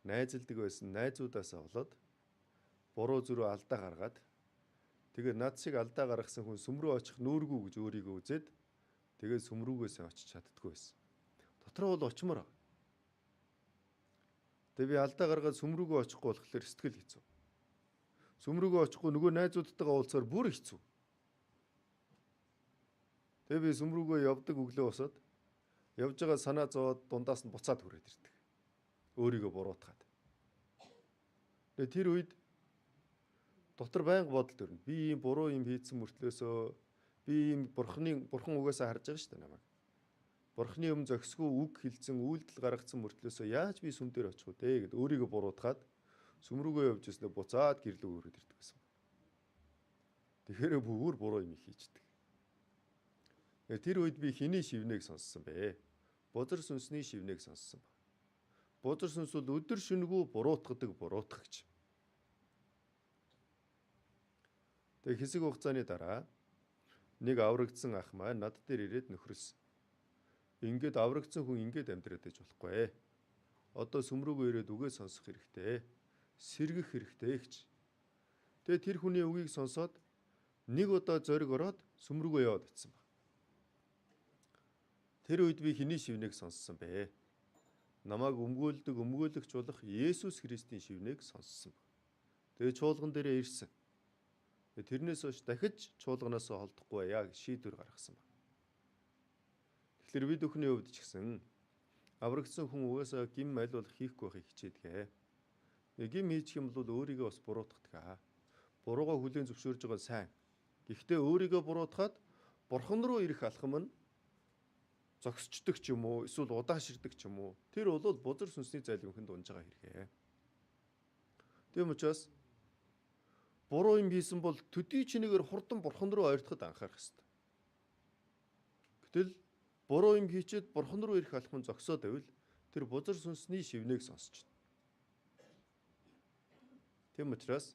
найзалдаг байсан найзуудаасаа болоод буруу зүрөө алдаа гаргаад тэгээ над шиг алдаа гаргасан хүн сүм рүү очих нүүргүй гэж өөрийгөө үзээд тэгээ сүм рүүгээсээ очиж чаддгүй байсан. Дотроо бол очимоор. Тэгээ би алдаа гаргаад сүм рүүгээ очихгүй болохоор сэтгэл хэцүү. Сүм рүүгээ очихгүй нөгөө найзуудтайгаа уулзахаар бүр хэцүү. Тэгээ би сүм рүүгээ явдаг өглөө босоод явж байгаа санаа зовоод дундаас нь буцаад хүрээд ирдэг. Өөрийгөө буруутгаад. Тэгээ тэр үед дотор байнга бодол төрнө. Би ийм буруу юм хийсэн мөртлөөсөө би ийм бурхан угаасаа харж байгаа шүү дээ намайг. Бурханы өмнө зохисгүй үг хэлсэн, үйлдэл гаргацсан мөртлөөсөө яаж би сүм дээр очих вэ гэд өөрийгөө буруутгаад сүм рүүгээ явж ирснээр буцаад гэрлөө өрөөд ирдэг гэсэн. Тэгэхээр бүр буруу юм хийждэг. Тэр үед би хэний шивнээг сонссон бэ? Бузар сүнсний шивнээг сонссон ба. Бузар сүнс бол өдөр шөнөгүй буруутгадаг буруутгагч. Тэгээ хэсэг хугацааны дараа нэг аврагдсан ах маань над дээр ирээд нөхрөлсөн. Ингээд аврагдсан хүн ингээд амьдраад иж болохгүй. Одоо сүм рүүгээ ирээд үгээ сонсох хэрэгтэй. Сэргэх хэрэгтэй гэж. Тэгээ тэр хүний үгийг сонсоод нэг удаа зориг ороод сүм рүүгээ яваад очсон ба. Тэр үед би хэний шивнээг сонссон бэ? Намайг өмгөөлөгч болох Есүс Христийн шивнээг сонссон ба. Тэгээ чуулган дээрээ ирсэн. Тэрнээс хойш дахиж чуулганаас холдохгүй яа гэж шийдвэр гаргасан ба. Тэгэхээр бид бүхний хувьд ч гэсэн аврагдсан хүн угаасаа гим аль болох хийхгүй байхыг хичээдэг. Гим хийчих юм бол өөрийгөө бас буруутгадаг. Буруугаа хүлээн зөвшөөрж байгаа сайн. Гэхдээ өөрийгөө буруутгаад бурхан руу ирэх алхам нь зогсчдөг ч юм уу, эсвэл удааширдаг ч юм уу. Тэр бол бузар сүнсний залбимхэнд унж байгаа хэрэг. Тийм учраас буруу юм хийсэн бол төдий чинээгээр хурдан бурхан руу ойртоход анхаарах хэрэгтэй. Гэтэл буруу юм хийчихэд бурхан руу ирэх алхам зогсоод байвал тэр бузар сүнсний шивнийг сонсч байна. Тийм учраас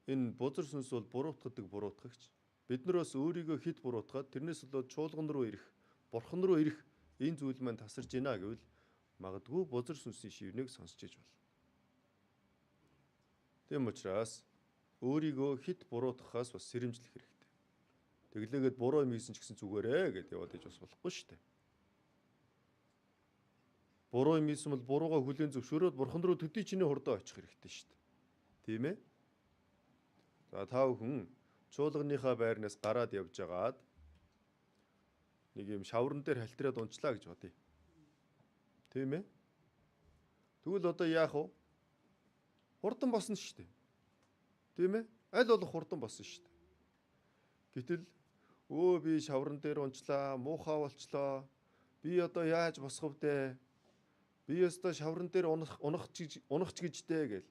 энэ бузар сүнс бол буруутгадаг буруутгагч. Бид нар бас өөрийгөө хит буруутгаад тэрнээс болоод чуулган руу ирэх, бурхан руу ирэх энэ зүйл маань тасарч гинэ гэвэл магадгүй бузар сүнсний шивнийг сонсч иж болно. Тийм учраас өөрийгөө хит буруутгахаас бас сэрэмжлэх хэрэгтэй. Тэглээгээд буруу юм хийсэн ч гэсэн зүгээрээ гэдээ яваад иж бас болохгүй шүү дээ. Буруу юм хийсэн бол буруугаа хүлээн зөвшөөрөөд бурхан руу төдий чиний хурдан очих хэрэгтэй шүү дээ. Тийм ээ? За та бүхэн чуулганыхаа байрнаас гараад явж байгаад нэг юм шавран дээр халтраад унчлаа гэж бодъё. Тийм ээ? Тэгвэл одоо яах вэ? Хурдан босно шүү дээ. Тийм ээ? Аль болох хурдан босно шүү дээ. Гэтэл би шавран дээр унчлаа, муухай болчлоо. Би одоо яаж босгов дээ? Би өстө шавран дээр унах ч гэжтэй гэл.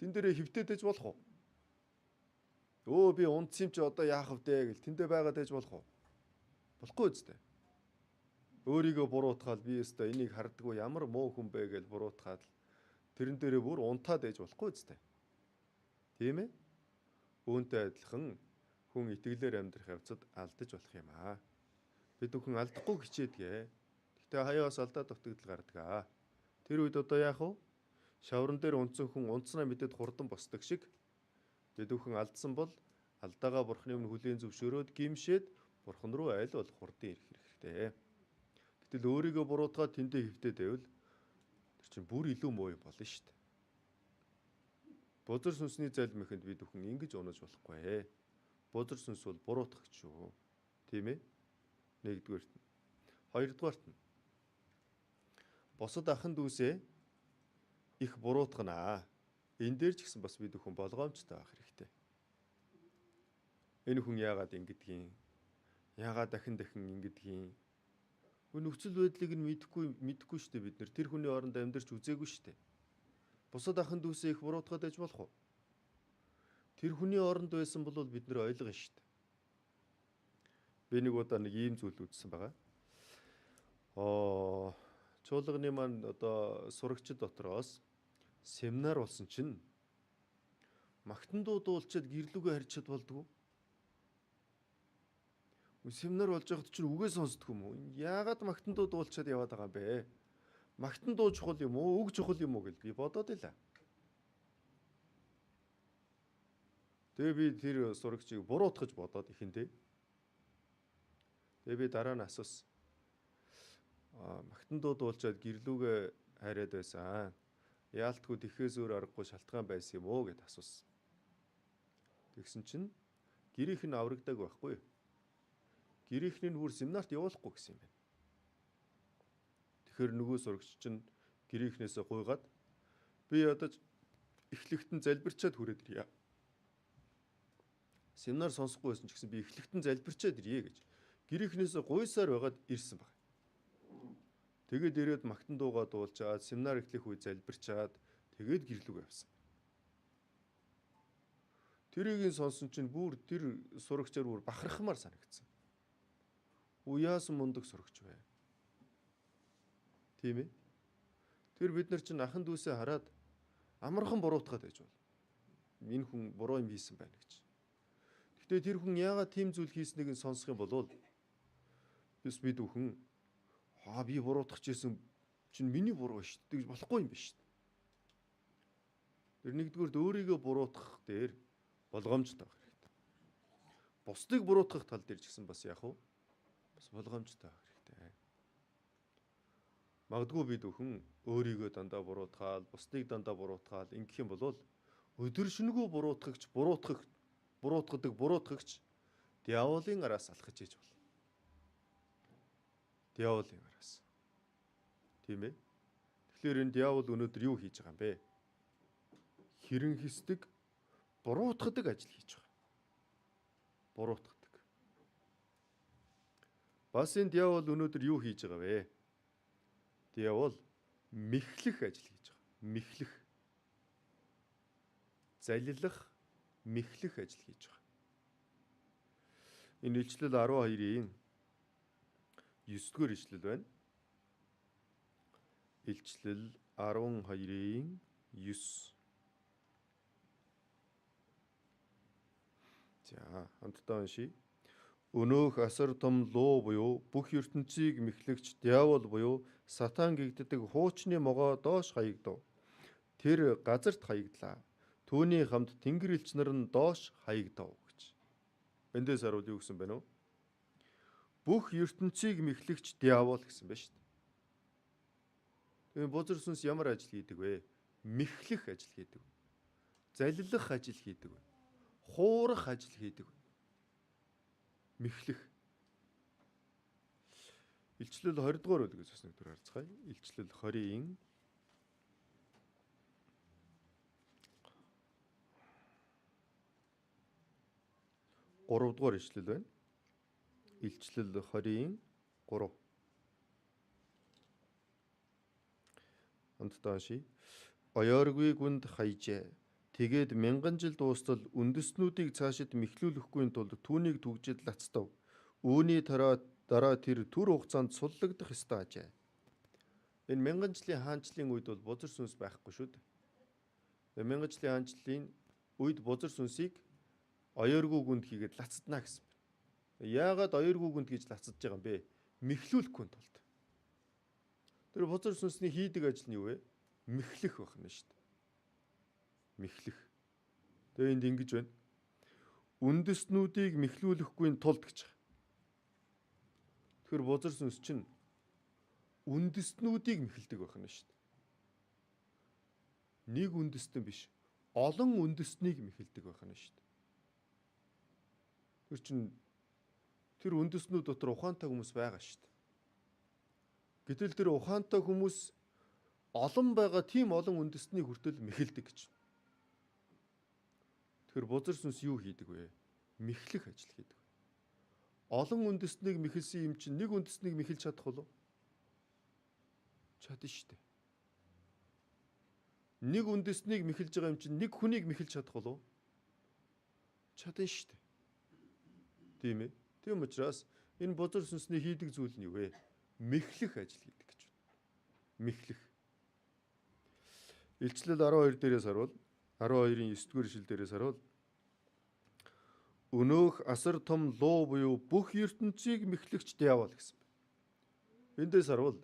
Тэн дээрээ хөвтөөд ээж болох уу? Би унтсан юм чи одоо яах вэ гэл. Тэндээ байгаад ээж болох уу? Болохгүй үстэй. Өөрийгөө буруутгаад би өстө энийг хардггүй ямар муу хүн бэ гэл буруутгаад тэрэн дээрээ бүр унтаад ээж болохгүй үстэй. Тийм ээ? Үүнтэй адилхан хүн итгэлээр амьдрах явцад алдаж болох юм аа. Бид бүхэн алдахгүй хичээдгээ. Гэхдээ хаяас алдаад дутагдал гардаг. Тэр үед одоо яах вэ? Шавран дээр унтсан хүн унтснаа мэдээд хурдан босдог шиг бид бүхэн алдсан бол алдаагаа бурхны өмнө хүлээн зөвшөөрөөд гимшээд бурхан руу аль болох хурдан ирэх хэрэгтэй. Гэтэл өөрийгөө буруутгаад тэндээ хөвтөд байвал тэр чинь бүр илүү муу юм болно шүү дээ. Бузар сүнсний залмихэнд бид бүхэн ингэж унаж болохгүй. Бузар сүнс бол буруутгагч шүү. Тийм ээ? Нэгдүгээрт нь. Хоёрдугаарт нь. Босод ахын дүүсээ их буруутгана. Энэ дээр ч гэсэн бас бид бүхэн болгоомжтой байх хэрэгтэй. Энэ хүн яагаад ингэдгийг, яагаад дахин ингэдгийг нөхцөл байдлыг нь мэдэхгүй шүү дээ бид нар. Тэр хүний оронд амьдарч үзээгүй шүү дээ. Бусад ахын дүүсээ их буруутгаад аж болох уу? Тэр хүний оронд байсан бол бид нар ойлгоно шүү дээ. Би нэг удаа нэг ийм зүйл үзсэн байгаа. Чуулганы маань одоо сурагчид дотроос семинар болсон чинь магтан дуу дуулчаад гэрлүүгээ харьчаад болдгоо. Семинар болж байхад чинь үгээ сонсдгоо юм уу? Яагаад магтан дуу дуулчаад яваад байгаа юм бэ? Магтан дуу чухал юм уу? Үг чухал юм уу гэж би бодоод илаа. Тэгээ би тэр сурагчийг буруутгаж бодоод ихэндээ. Тэгээ би дараа нь асуусан. Магтан дуу дуулчаад гэрлүүгээ хараад байсан. Яалтгүй тэхээс өөр аргагүй шалтгаан байсан юм уу гэд асуусан. Тэгсэн чинь гэрийнх нь аврагдаг байхгүй. Гэрийнхний бүр семинарт явуулахгүй гэсэн юм байна. Тэгэхээр нөгөө сурагч чинь гэрийнхнээсээ гуйгаад би ядаж эхлэгтэн залбирчаад хүрээд ирье. Семинар сонсохгүй байсан ч гэсэн би эхлэгтэн залбирчаад ирье гэж гэрийнхнээсээ гуйсаар байгаад ирсэн баг. Тэгээд ирээд магтан дуугаа дуулчаад семинар эхлэх үе залбирчаад тэгээд гэрлүүг явсан. Тэрийг сонсон чинь бүр тэр сурагчаар бүр бахархмаар санагдсан. Яасан мундаг сурагч вэ? Тийм ээ. Тэр бид нар чинь ахын дүүсээ хараад амархан буруутгаад байж бол. Энэ хүн буруу юм хийсэн байна гэж. Гэхдээ тэр хүн яагаад тийм зүйл хийснийг нь сонсох юм бол бид бүхэн би буруутгах гэсэн чинь миний буруу шүү дээ гэж болохгүй юм биш шүү дээ. Тэр нэгдүгээрд өөрийгөө буруутгах дээр болгоомжтой байх хэрэгтэй. Бусдыг буруутгах тал дээр ч гэсэн бас яах вэ? Бас болгоомжтой байх хэрэгтэй. Магадгүй бид бүхэн өөрийгөө дандаа буруутгаал, бусдыг дандаа буруутгаал ингэх юм бол өдөр шөнөгүй буруутгадаг диаволын араас алхаж иж болно. Диаволын араас. Тийм ээ. Тэгэхээр энэ диавол өнөөдөр юу хийж байгаа юм бэ? Хэрэн хэсдэг, буруутгадаг ажил хийж байгаа. Буруутгадаг. Бас энэ диавол өнөөдөр юу хийж байгаа вэ? Диавол мэхлэх ажил хийж байгаа. Мэхлэх. Залилах, мэхлэх ажил хийж байгаа. Энэ илчлэл 12-ийн 9-р илчлэл байна. Илчлэл 12-ийн 9. За, хамтдаа уншийе. Өнөөх асар том луу буюу бүх ертөнцийг мэхлэгч диавол буюу сатан гэгддэг хуучны могоо доош хаягдав. Тэр газарт хаягдлаа. Түүний хамт тэнгэр элч нар нь доош хаягдав гэж. Эндээс харуул юу гэсэн бэ нөө? Бүх ертөнцийг мэхлэгч диавол гэсэн байна шүү дээ. Тэгээд бузар сүнс ямар ажил хийдэг вэ? Мэхлэх ажил хийдэг. Залилах ажил хийдэг. Хуурах ажил хийдэг. Мэхлэх. Илчлэл 20 дугаар бүлгээс бас нэг төр харцгаая. Илчлэл 20-ийн 3 дугаар илчлэл байна. Илчлэл 20-ийн 3. Хамтдаа уншийе. Оёоргүй гүнд хайжээ. Тэгээд мянган жил дуустал үндэстнүүдийг цаашид мэхлүүлэхгүй тулд түүнийг түгжид лацтав. Үүний дараа тэр түр хугацаанд суллагдах ёстой ажээ. Энэ мянган жилийн хаанчлалын үед бол бузар сүнс байхгүй шүү дээ. Мянган жилийн хаанчлалын үед бузар сүнсийг оёоргүй гүнд хийгээд лацдана гэсэн. Яагаад оёоргүй гүнд гэж лацдж байгаа юм бэ? Мэхлүүлэхгүй тулд. Тэр бузар сүнсний хийдэг ажил нь юу вэ? Мэхлэх байх нь шүү дээ. Мэхлэх. Тэгээ энд ингэж байна. Үндэстнүүдийг мэхлүүлэхгүй тулд гэж байна. Тэгэхээр бузар сүнс чинь үндэстнүүдийг мэхэлдэг байх нь шүү дээ. Нэг үндэстэн биш. Олон үндэстнийг мэхэлдэг байх нь шүү дээ. Тэр чинь тэр үндэстнүүд дотор ухаантай хүмүүс байгаа шүү дээ. Гэтэл тэр ухаантай хүмүүс олон байгаа тийм олон үндэстнийг хүртэл мэхэлдэг гэж. Тэгэхээр бузар сүнс юу хийдэг вэ? Мэхлэх ажил хийдэг. Олон үндэстнийг мэхэлсэн юм чинь нэг үндэстнийг мэхэлж чадах болов? Чадна шүү дээ. Нэг үндэстнийг мэхэлж байгаа юм чинь нэг хүнийг мэхэлж чадах болов? Чадна шүү дээ. Тийм ээ. Тийм учраас энэ бузар сүнсний хийдэг зүйл нь юу вэ? Мэхлэх ажил хийдэг гэж байна. Мэхлэх. Илчлэл 12 дээрээс харуул. 12-ийн 9-р ишлэл дээрээс харуул. Өнөөх асар том луу буюу бүх ертөнцийг мэхлэгч диавол гэсэн. Эндээс харуул.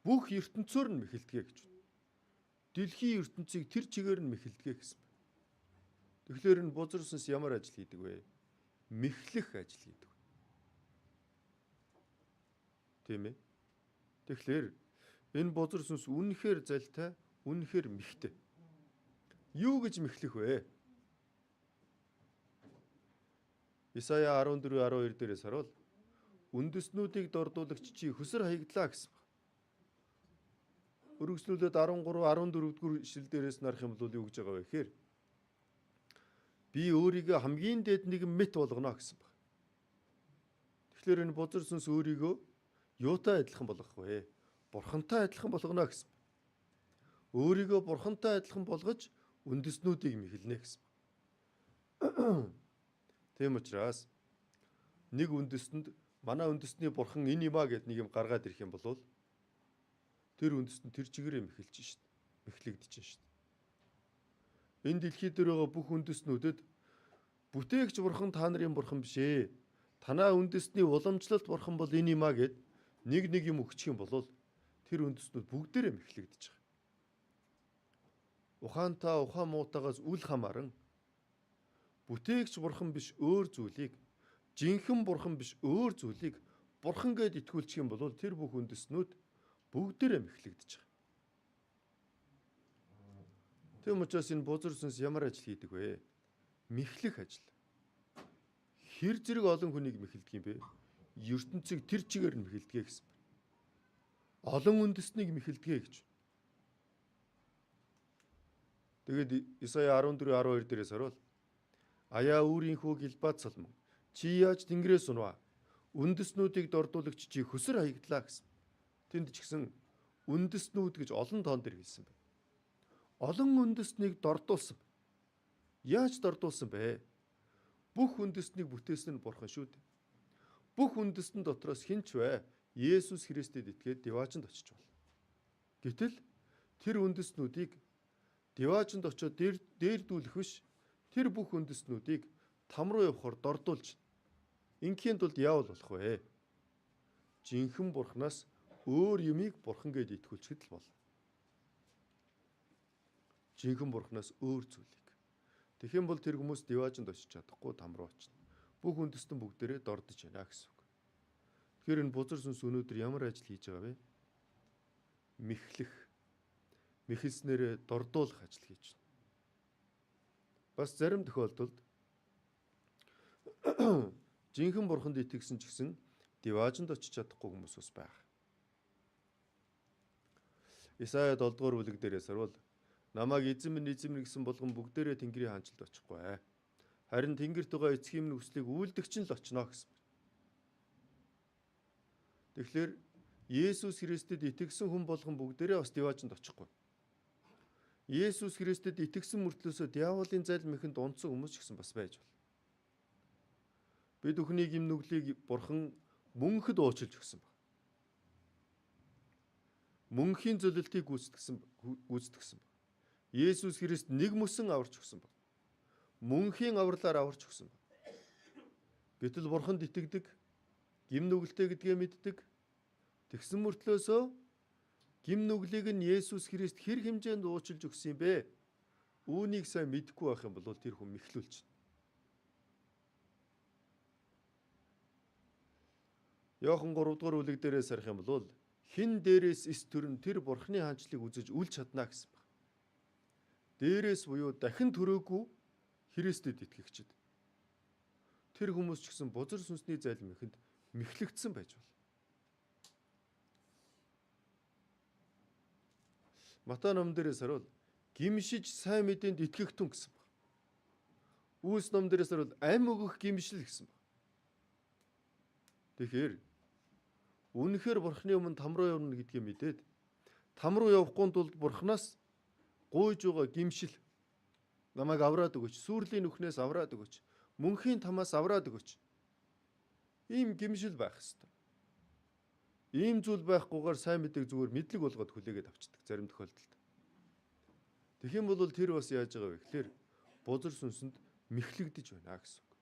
Бүх ертөнцөөр нь мэхэлдгээ гэж байна. Дэлхийн ертөнцийг тэр чигээр нь мэхэлдгээ гэсэн. Тэгэхээр энэ бузар сүнс ямар ажил хийдэг вэ? Мэхлэх ажил хийдэг. Тийм ээ. Тэгэхээр энэ бузар сүнс үнэхээр залтай, үнэхээр мэхтэй. Юу гэж мэхлэх вэ? Исая 14:12 дээрээс харуул. Үндэстнүүдийг дордуулагч чи хөсөр хаягдлаа гэсэн байна. Өргөжлүүлээд 13-14-р ишлэл дээрээс нарах юм бол юу гэж байгаа вэ гэхээр би өөрийгөө хамгийн дээд нэгэн мэт болгоно гэсэн байна. Тэгэхээр энэ бузар сүнс өөрийгөө юутай адилхан болгох вэ? Бурхантай адилхан болгоно гэсэн. Өөрийгөө бурхантай адилхан болгож үндэстнүүдийг мэхэлнэ гэсэн. Тийм учраас нэг үндэстэнд манай үндэстний бурхан энэ юм а гэд нэг юм гаргаад ирэх юм бол тэр үндэстэн тэр чигээрээ мэхэлж шít. Мэхлэгдэж шít. Энэ дэлхий дээр байгаа бүх үндэстнүүдэд бүтээгч бурхан та нарын бурхан биш ээ. Танаа үндэстний уламжлалт бурхан бол энэ юм а гэд нэг юм өгчих юм бол тэр үндэстнүүд бүгдээрээ мэхлэгдэж байгаа. Ухаантай ухаан муутаагаас үл хамааран бүтээгч бурхан биш өөр зүйлийг, жинхэнэ бурхан биш өөр зүйлийг бурхан гэд итгүүлчих юм бол тэр бүх үндэстнүүд бүгдээрээ мэхлэгдэж байгаа. Тэм учраас энэ бузар сүнс ямар ажил хийдэг вэ? Мэхлэх ажил. Хэр зэрэг олон хүнийг мэхэлдэг юм бэ? ертөнцийг тэр чигээр нь мэхэлдгээ гэсэн байна. Олон үндэстнийг мэхэлдгээ гэж. Тэгээд Исая 14:12 дээрээс харуул. Аяа өөрийнхөө гэлбат салман. Чи яаж тэнгэрээс унваа? Үндэстнүүдийг дордуулагч чи хөсөр хаягдлаа гэсэн. Тэнд ч гэсэн үндэстнүүд гэж олон тоон дээр хэлсэн байна. Олон үндэстнийг дордуулсан. Яаж дордуулсан бэ? Бүх үндэстнийг бүтээсэн нь Бурхан шүү дээ. Бүх үндэстэн дотроос хэн ч вэ? Есүс Христэд итгээд Диваачнд очиж байна. Гэтэл тэр үндэстнүүдийг Диваачнд очиод дээрдүүлэх биш, тэр бүх үндэстнүүдийг там руу явахаар дордуулж инхийн тулд яавал болох вэ? Жинхэнэ Бурханаас өөр юмыг Бурхан гэд итгүүлчихэд л бол. Жинхэнэ Бурханаас өөр зүйлийг. Тэгэх юм бол тэр хүмүүс Диваачнд очиж чадахгүй, там руу очино. Бүх үндэстэн бүгдээрээ дордож байна гэсэн үг. Тэгэхээр энэ бузар сүнс өнөөдөр ямар ажил хийж байгаа вэ? Мэхлэх, мэхэлснээр дордуулах ажил хийж байна. Бас зарим тохиолдолд жинхэнэ Бурханд итгэсэн ч гэсэн Диваачнд очиж чадахгүй хүмүүс бас байна. Исая 7 дугаар бүлэг дээрээс харвал намайг эзэн минь гэсэн болгон бүгдээрээ Тэнгэрийн хаанчлалд очихгүй. Харин Тэнгэрт байгаа эцгийн минь хүслийг үйлдэгч нь л очно гэсэн. Тэгэхээр Есүс Христэд итгэсэн хүн болгон бүгдээрээ бас Диваачнд очихгүй. Есүс Христэд итгэсэн мөртлөөсөө диаволын залим ихэнд унтсан хүмүүс ч гэсэн бас байж болно. Бид бүхний гим нүглийг Бурхан мөнхөд уучлж өгсөн баг. Мөнхийн зөвлөлтийг гүйцэтгэсэн баг. Есүс Христ нэг мөсөн аварч өгсөн баг. Мөнхийн авралаар аварч өгсөн баг. Гэтэл Бурханд итгэдэг, гим нүгэлтэй гэдгээ мэддэг. Тэгсэн мөртлөөсөө гим нүглийг нь Есүс Христ хэр хэмжээнд уучлж өгсөн юм бэ? Үүнийг сайн мэдэхгүй байх юм бол тэр хүн мэхлүүлж байна. Иохан 3 дугаар бүлэг дээрээс харах юм бол хин дээрээс эс төрн тэр Бурханы хаанчлыг үзэж үлж чадна гэсэн баг. Дээрээс буюу дахин төрөөгүй Христэд итгэгчид. Тэр хүмүүс ч гэсэн бузар сүнсний зайлм ихэнд мэхлэгдсэн байж бол. Матай ном дээрээс харвал гимшиж сайн мэдээнд итгэгтэн гэсэн баг. Үйлс ном дээрээс харвал ам өгөх гимшил гэсэн баг. Тэгэхээр үнэхээр Бурханы өмнө там руу явна гэдгийг мэдээд там руу явахгүй тулд Бурханаас гуйж байгаа гимшил намайг авраад өгөөч, сүрлийн нүхнээс авраад өгөөч, мөнхийн тамаас авраад өгөөч. Ийм гимшил байх ёстой. Ийм зүйл байхгүйгээр сайн мэдээг зүгээр мэдлэг болгоод хүлээгээд авчдаг зарим тохиолдолд. Тэгэх юм бол тэр бас яаж байгаа вэ гэхээр бузар сүнсэнд мэхлэгдэж байна гэсэн үг.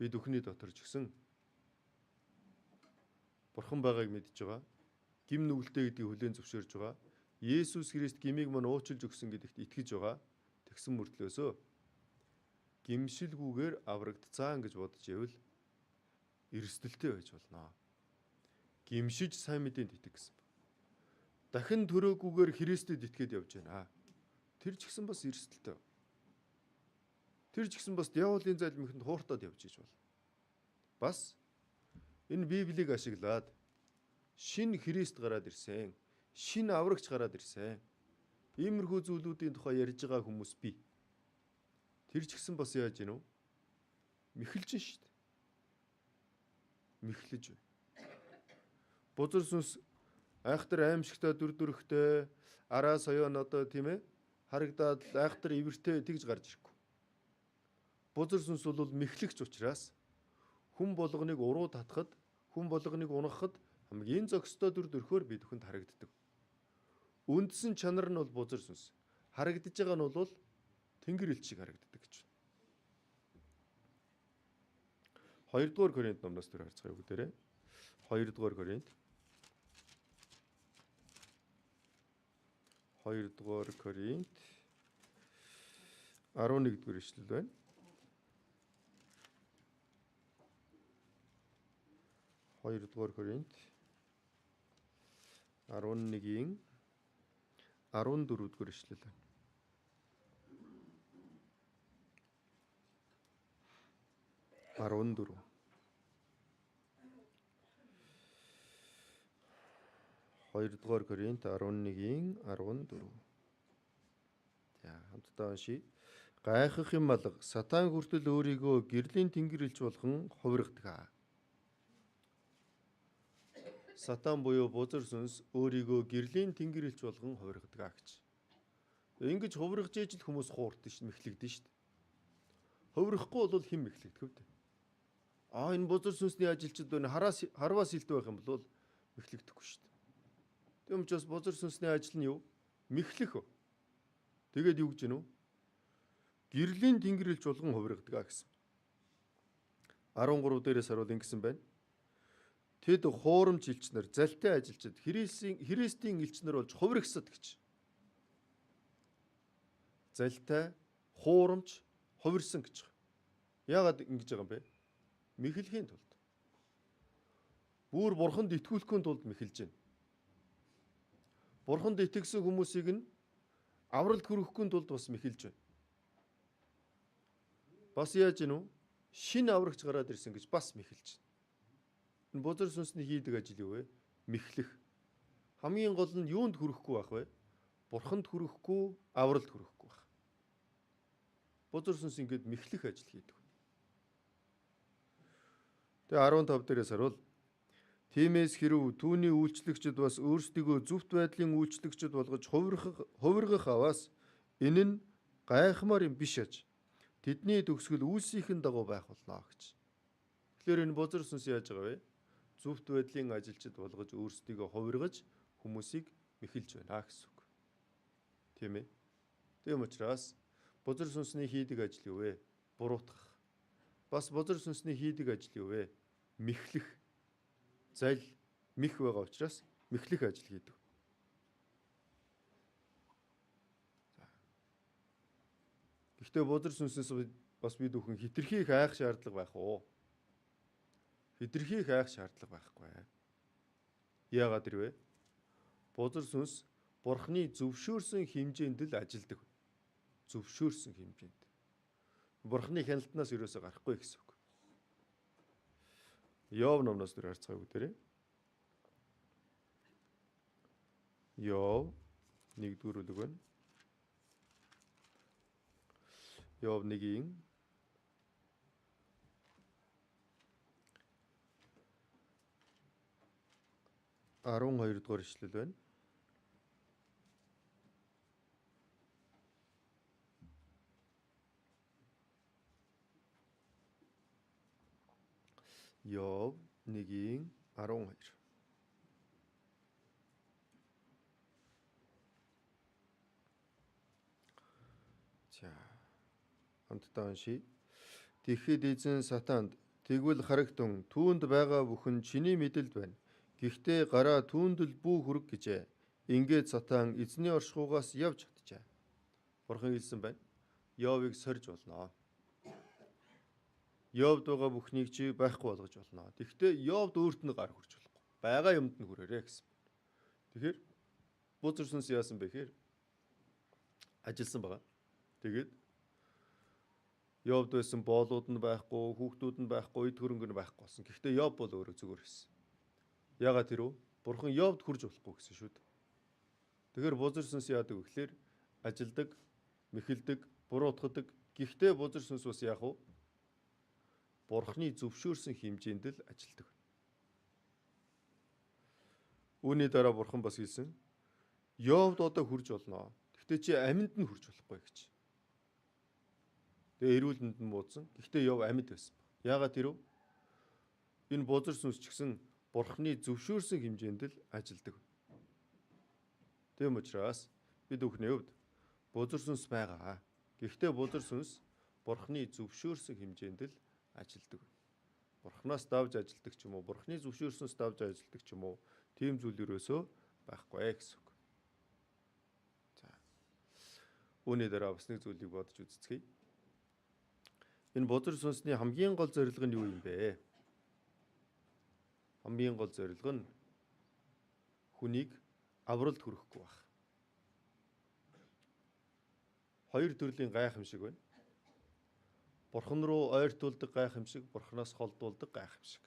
Бид бүхний дотор ч гэсэн Бурхан байгааг мэдж байгаа, гим нүгэлтэй гэдгийг хүлээн зөвшөөрж байгаа, Есүс Христ гмийг мань уучлж өгсөн гэдэгт итгэж байгаа. Тэгсэн мөртлөөсөө гимшилгүйгээр аврагдцаан гэж бодож ивэл эрсдэлтэй байж болно. Гимшиж сайн мэдээнд итгэх гэсэн. Дахин төрөөгүйгээр Христэд итгээд явж байна. Тэр ч гэсэн бас эрсдэлтэй. Тэр ч гэсэн бас диаволын зайлм ихэнд хууртаад явж иж бол. Бас энэ Библийг ашиглаад шинэ Христ гараад ирсэн, шинэ аврагч гараад ирсэн. Иймэрхүү зүйлүүдийн тухай ярьж байгаа хүмүүс бий. Тэр ч гэсэн бас яаж гинөө? Мэхэлж шүү дээ. Мэхлэж байна. Бузар сүнс айхтар аимшигтай дүр төрхтэй араа соёон одоо тийм ээ харагдаад айхтар ивэртэй тэгж гарч ирэхгүй. Бузар сүнс бол мэхлэгч учраас хүн болгоныг уруу татхад, хүн болгоныг унахад хамгийн зохистой дүр төрхөөр бид бүхэнд харагддаг. Үндсэн чанар нь бол бузар сүнс. Харагдаж байгаа нь бол тэнгэр элч шиг харагддаг гэж байна. 2 дугаар Коринт номноос төр харцгаая бүгдээрээ. 2 дугаар Коринт 11 дугаар ишлэл байна. 2 дугаар Коринт 11-ийн 14 дугаар ишлэл байна. 14 2 дугаар Коринт 11-ийн 14. За хамтдаа уншийе. Гайхах юм алга сатан хүртэл өөрийгөө гэрлийн тэнгэр элч болгон хувиргадаг. Сатан буюу бузар сүнс өөрийгөө гэрлийн тэнгэр элч болгон хувиргадаг гэж. Ингэж хувиргаж ижил хүмүүс хуурдсан шүү, мэхлэгдэн шүү. Хувирахгүй бол хэн мэхлэгдэх вэ? Энэ бузар сүнсний ажилчид байна. Харваас хилдэг байх юм бол мэхлэгдэхгүй шүү. Тэгм учраас бузар сүнсний ажил нь юу? Мэхлэх. Тэгээд юу гэж гэнэ үү? Гэрлийн тэнгэрэлж болгон хувиргадаг гэсэн. 13 дээрээс харуул ингэсэн байна. Тэд хуурамч элчнэр, залтай ажилчид, Христийн элчнэр болж хувиргасад гэж. Залтай, хуурамч, хувирсан гэж. Яагаад ингэж байгаа юм бэ? Мэхлэхийн тулд. Бүр бурханд итгүүлэхийн тулд мэхэлж байна. Бурханд итгэсэн хүмүүсийг нь авралт хүрэхгүй тулд бас мэхэлж байна. Бас яаж гэнэ үү? Шинэ аврагч гараад ирсэн гэж бас мэхэлж байна. Энэ бузар сүнсний хийдэг ажил юу вэ? Мэхлэх. Хамгийн гол нь юунд хүрэхгүй байх вэ? Бурханд хүрэхгүй, авралт хүрэхгүй байх. Бузар сүнс ингээд мэхлэх ажил хийдэг. Тэгээ 15 дээрээс харуул. Тиймээс хэрв түүний үйлчлэгчид бас өөрсдийгөө зөвхт байдлын үйлчлэгчид болгож хувиргах аваас энэ нь гайхмаар юм биш аж. Тэдний төгсгөл үйлсийнхэн дагуу байх болно гэж. Тэгэхээр энэ бузар сүнс яаж байгаа вэ? Зөвхт байдлын ажилчид болгож өөрсдийгөө хувиргаж хүмүүсийг мэхэлж байна гэсэн үг. Тийм ээ. Тийм учраас бузар сүнсний хийдэг ажил юу вэ? Буруутгах. Бас бузар сүнсний хийдэг ажил юу вэ? Мэхлэх. Зал мэх байгаа учраас мэхлэх ажил хийдэг. Гэхдээ бузар сүнсээс бас бид бүхэн хитрхийг хайх шаардлага байх уу? Хитрхийг хайх шаардлага байхгүй. Яагаад тэрвэ? Бузар сүнс Бурхны зөвшөөрсөн хэмжээнд л ажилдаг. Зөвшөөрсөн хэмжээнд. Бурхны хяналтнаас ерөөсөө гарахгүй гэсэн үг. Йов номноос дөр харцгаая бүгдээрээ. Йов 1-р бүлэг байна. Йов 1-ийн 12 дугаар ишлэл байна. Йов 1-ийн 12. За. Хамтдаа уншийе. Тэгэхэд эзэн сатанд тэгвэл харагтун түүнд байгаа бүхэн чиний мэдэлд байна. Гэхдээ гараа түүнд л бүү хүрэг гэжээ. Ингээд сатан эзний оршихугаас явж чаджээ. Бурхан хэлсэн байна. Йовыг сорж болно. Йовд байгаа бүхнийг чи байхгүй болгож болно. Тэгэхдээ Йовд өөрт нь гар хүрч болохгүй. Бага юмд нь хүрээрээ гэсэн. Тэгэхээр бузар сүнс яасан бэ гэхээр ажилсан байгаа. Тэгээд Йовд байсан боолууд нь байхгүй, хүүхдүүд нь байхгүй, эд хөрөнгө нь байхгүй болсон. Гэхдээ Йов бол өөрөө зүгээр байсан. Яагаад тэрөө? Бурхан Йовд хүрж болохгүй гэсэн шүү дээ. Тэгэхээр бузар сүнс яадаг вэ гэхээр ажилдаг, мэхэлдэг, буруутгадаг. Гэхдээ бузар сүнс бас яах вэ? Бурхны зөвшөөрсөн хэмжээнд л ажилдаг. Үүний дараа Бурхан бас хэлсэн. Йовд одоо хүрж болно. Гэхдээ чи амьд нь хүрж болохгүй гэж. Тэгээ эрүүлэнд нь буудсан. Гэхдээ Йов амьд байсан. Яагаад тэрв? Энэ бузар сүнс ч гэсэн Бурхны зөвшөөрсөн хэмжээнд л ажилдаг. Тийм учраас бид бүхний хувьд бузар сүнс байгаа. Гэхдээ бузар сүнс Бурхны зөвшөөрсөн хэмжээнд л ажилдаг. Бурхнаас давж ажилдаг ч юм уу, Бурхны зөвшөөрснөөс давж ажилдаг ч юм уу, тийм зүйл ерөөсөө байхгүй гэсэн үг. За. Үүний дараа бас нэг зүйлийг бодож үзцгээе. Энэ бузар сүнсний хамгийн гол зорилго нь юу юм бэ? Хамгийн гол зорилго нь хүнийг авралт хүрэхгүй байх. Хоёр төрлийн гайхамшиг байна. Бурхан руу ойртуулдаг гайхамшиг, Бурханаас холдуулдаг гайхамшиг.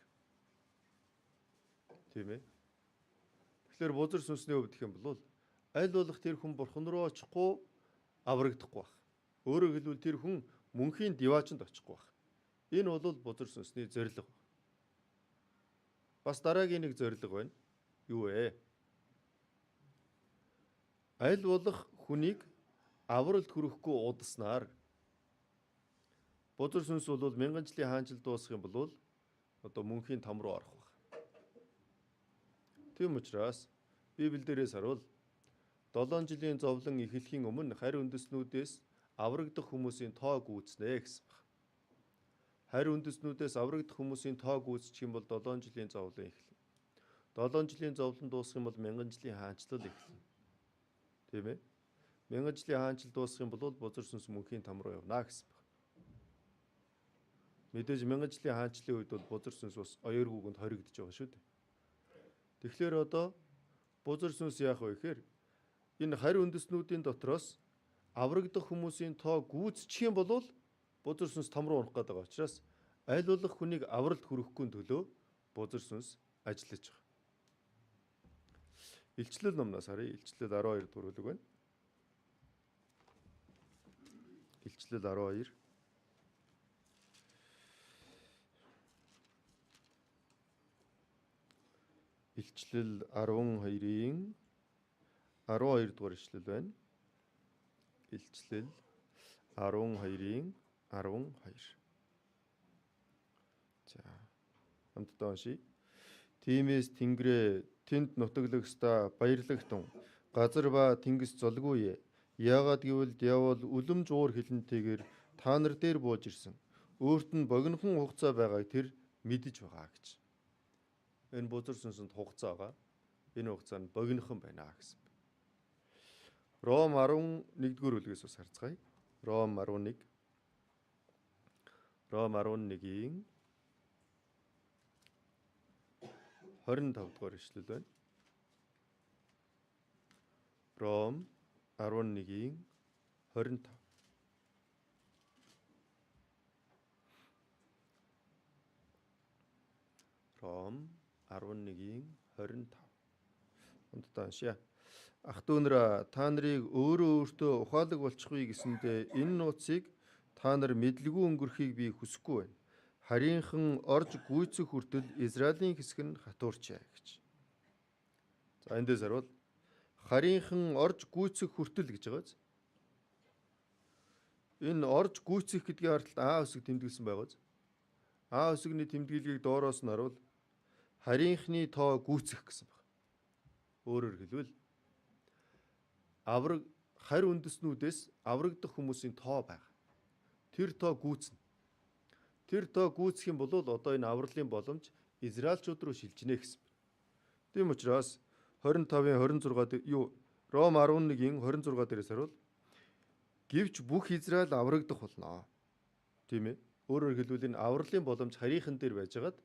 Тийм ээ. Тэгэхээр бузар сүнсний хувьд гэх юм бол аль болох тэр хүн Бурхан руу очихгүй аврагдахгүй байх. Өөрөөр хэлбэл тэр хүн мөнхийн диваачнд очихгүй байх. Энэ бол бузар сүнсний зорилго. Бас дараагийн нэг зорилго байна. Юу вэ? Аль болох хүнийг авралт хүрэхгүй удаснаар бузар сүнс бол мянган жилийн хаанчил дуусах юм бол одоо мөнхийн там руу орох баг. Тийм учраас Библиэлдээс харуул 7 жилийн зовлон эхлэхийн өмнө харь үндэснүүдээс аврагдах хүмүүсийн тоо гүйцнэ гэсэн баг. Харь үндэснүүдээс аврагдах хүмүүсийн тоо гүйцчих юм бол 7 жилийн зовлон эхэлнэ. 7 жилийн зовлон дуусах юм бол мянган жилийн хаанчлал эхэлнэ. Тийм ээ? Мянган жилийн хаанчил дуусах юм бол бузар сүнс мөнхийн там руу явна гэсэн баг. Мэдээж мянган жилийн хаанчлалын үед бол бузар сүнс бас оёр гүгэнд хоригдож байгаа шүү дээ. Тэгэхээр одоо бузар сүнс яах вэ гэхээр энэ харь үндэснүүдийн дотроос аврагдах хүмүүсийн тоо гүйцчих юм бол бузар сүнс там руу орох гэдэг учраас аль болох хүнийг авралт хүрэхгүй төлөө бузар сүнс ажиллаж байгаа. Илчлэл номноос харъя. Илчлэл 12 дугаар бүлэг байна. Илчлэл 12. Илчлэл 12-ийн 12 дугаар илчлэл байна. Илчлэл 12-ийн 12. За. Хамтдаа уншийе. Тиймээс Тэнгэрээ тэнд нутаглагста баярлагтун газар ба тэнгис золгүй. Яагаад гэвэл диавол үлэм жуур хилэнтэйгээр та нар дээр бууж ирсэн. Өөрт нь богинохон хугацаа байгааг тэр мэдэж байгаа гэж. Энэ бузар сүнсэнд хугацаа байгаа. Энэ хугацаа нь богинохон байна гэсэн. Ром 11-р бүлгээс бас харцгаая. Ром 11. Ром 11-ийн 25 дугаар ишлэл байна. Ром 11-ийн 25. Ром 11-ийн 25. Хамтдаа уншъя. Ах дүүнэр та нарыг өөртөө ухаалаг болчихвээ гэсэндээ энэ нууцыг та нар мэдлгүй өнгөрөхийг би хүсэхгүй байна. Харийнхан орж гүйцэх хүртэл Израилийн хэсэг нь хатуурчаа гэж. За эндээс харуул харийнхан орж гүйцэх хүртэл гэж байгаа биз? Энэ орж гүйцэх гэдгийн ардталд А үсэг тэмдэглэсэн байгаа биз? А үсэгний тэмдэглэлийг доороос нь харуул харийнхны тоо гүйцэх гэсэн байна. Өөрөөр хэлбэл харь үндэснүүдээс аврагдах хүмүүсийн тоо байгаа. Тэр тоо гүйцнэ. Тэр тоо гүйцэх юм бол одоо энэ авралын боломж Израильчууд руу шилжинэ гэсэн. Тийм учраас 25-ын 26 Ром 11-ийн 26 дээрээс харуул гэвч бүх Израиль аврагдах болно. Тийм ээ. Өөрөөр хэлбэл энэ авралын боломж харийнхан дээр байжгаад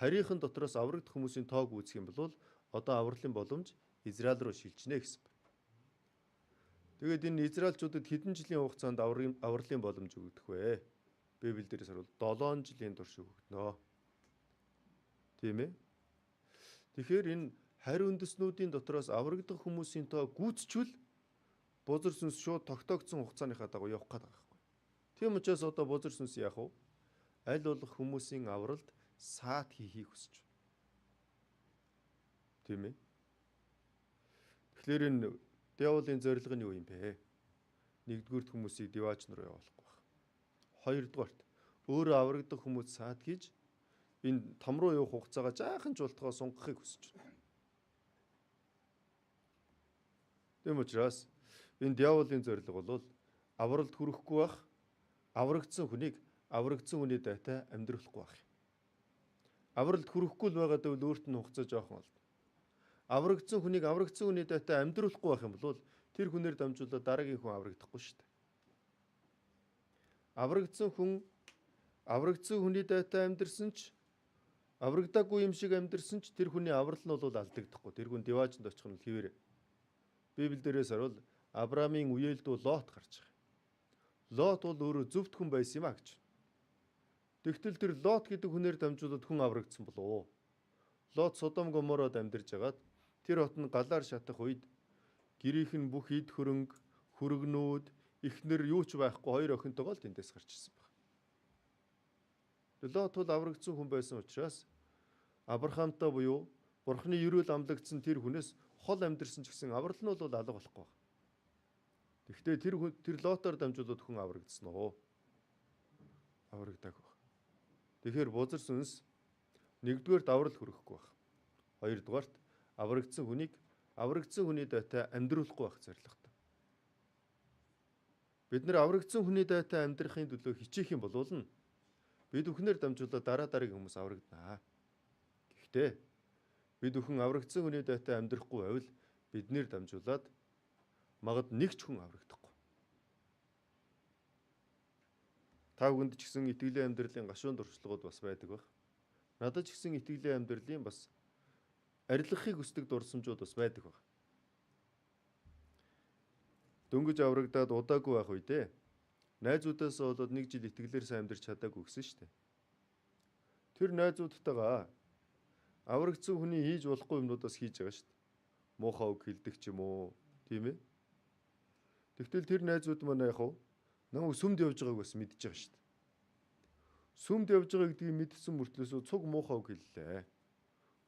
харийнхан дотроос аврагдах хүмүүсийн тоо гүйцэх юм бол одоо авралын боломж Израиль руу шилжинэ гэсэн. Тэгээд энэ Израильчуудад хэдэн жилийн хугацаанд авралын боломж өгөгдөх вэ? Библиэлдээс харуул 7 жилийн турш өгөгдөнө. Тийм ээ. Тэгэхээр энэ харь үндэснүүдийн дотроос аврагдах хүмүүсийн тоо гүйцчвэл бузар сүнс шууд тогтоогдсон хугацааныхаа дагуу явах гэдэг байхгүй. Тийм учраас одоо бузар сүнс яах вэ? Аль болох хүмүүсийн авралд саад хийхийг хүсэж байна. Тийм ээ. Тэгэхээр энэ диаволын зорилго нь юу юм бэ? Нэгдүгüүрт хүмүүсийг диваач руу явуулахгүй байх. Хоёрдугаарт өөрөө аврагдах хүмүүс саад хийж энэ там руу явах хугацаагаа жаахан жуултгаа сунгахыг хүсэж байна. Тийм учраас энэ диаволын зорилго бол авралт хүрэхгүй байх, аврагдсан хүний дайтай амьдрахгүй байх. Авралт хүрэхгүй л байгаад бол өөрт нь хугацаа жоохон олд. Аврагдсан хүний дайтай амьдрахгүй байх юм бол тэр хүнээр дамжуулаад дараагийн хүн аврагдахгүй шүү дээ. Аврагдсан хүний дайтай амьдрсан ч аврагдаагүй юм шиг амьдрсан ч тэр хүний аврал нь бол алдагдахгүй. Тэр хүн диваачнд очих нь хэвээр. Библиэлдээс харуул Авраамийн үеэлд Лот гарч байгаа. Лот бол өөрөө зөвхт хүн байсан юм а гэж. Тэгтэл тэр Лот гэдэг хүнээр дамжуулаад хүн аврагдсан болов. Лот Содом Гомород амьдарч агаад тэр хот нь галаар шатах үед гэрийнх нь бүх эд хөрөнгө, хүргнүүд, эхнэр юу ч байхгүй 2 охинтойгоо л тэндээс гарч ирсэн баг. Лот бол аврагдсан хүн байсан учраас Авраамтай буюу Бурхны ерөөл амлагдсан тэр хүнээс хол амьдэрсэн ч гэсэн аврал нь бол алга болохгүй баг. Гэхдээ тэр Лотоор дамжуулаад хүн аврагдсан уу? Аврагдаагүй. Тэгэхээр бузар сүнс нэгдүгээрт аврал хүрэхгүй байх. Хоёрдугаарт аврагдсан хүний дайтай амьдруулахгүй байх зорилготой. Бид нэр аврагдсан хүний дайтай амьдрахын төлөө хичээх юм бол бид бүхнээр дамжуулаад дараагийн хүмүүс аврагдана. Гэхдээ бид бүхэн аврагдсан хүний дайтай амьдрахгүй байвал биднэр дамжуулаад магад нэг ч хүн аврагдахгүй. Та бүхэнд ч гэсэн итгэлийн амьдралын гашуун дуршлагууд бас байдаг байх. Надад ч гэсэн итгэлийн амьдралын бас арилгахыг хүсдэг дурсамжууд бас байдаг байх. Дөнгөж аврагдаад удаагүй байх үедээ найзуудаасаа болоод 1 жил итгэлээр сайн амьдарч чадаагүй гэсэн шүү дээ. Тэр найзуудтайгаа аврагдсан хүний хийж болохгүй юмнуудаас хийж байгаа шүү дээ. Муухай үг хэлдэг ч юм уу, тийм ээ? Тэгтэл тэр найзууд маань яг намайг сүмд явж байгааг бас мэдчихэж байгаа шүү дээ. Сүмд явж байгаа гэдгийг мэдсэн мөртлөөсөө цуг муухай үг хэллээ.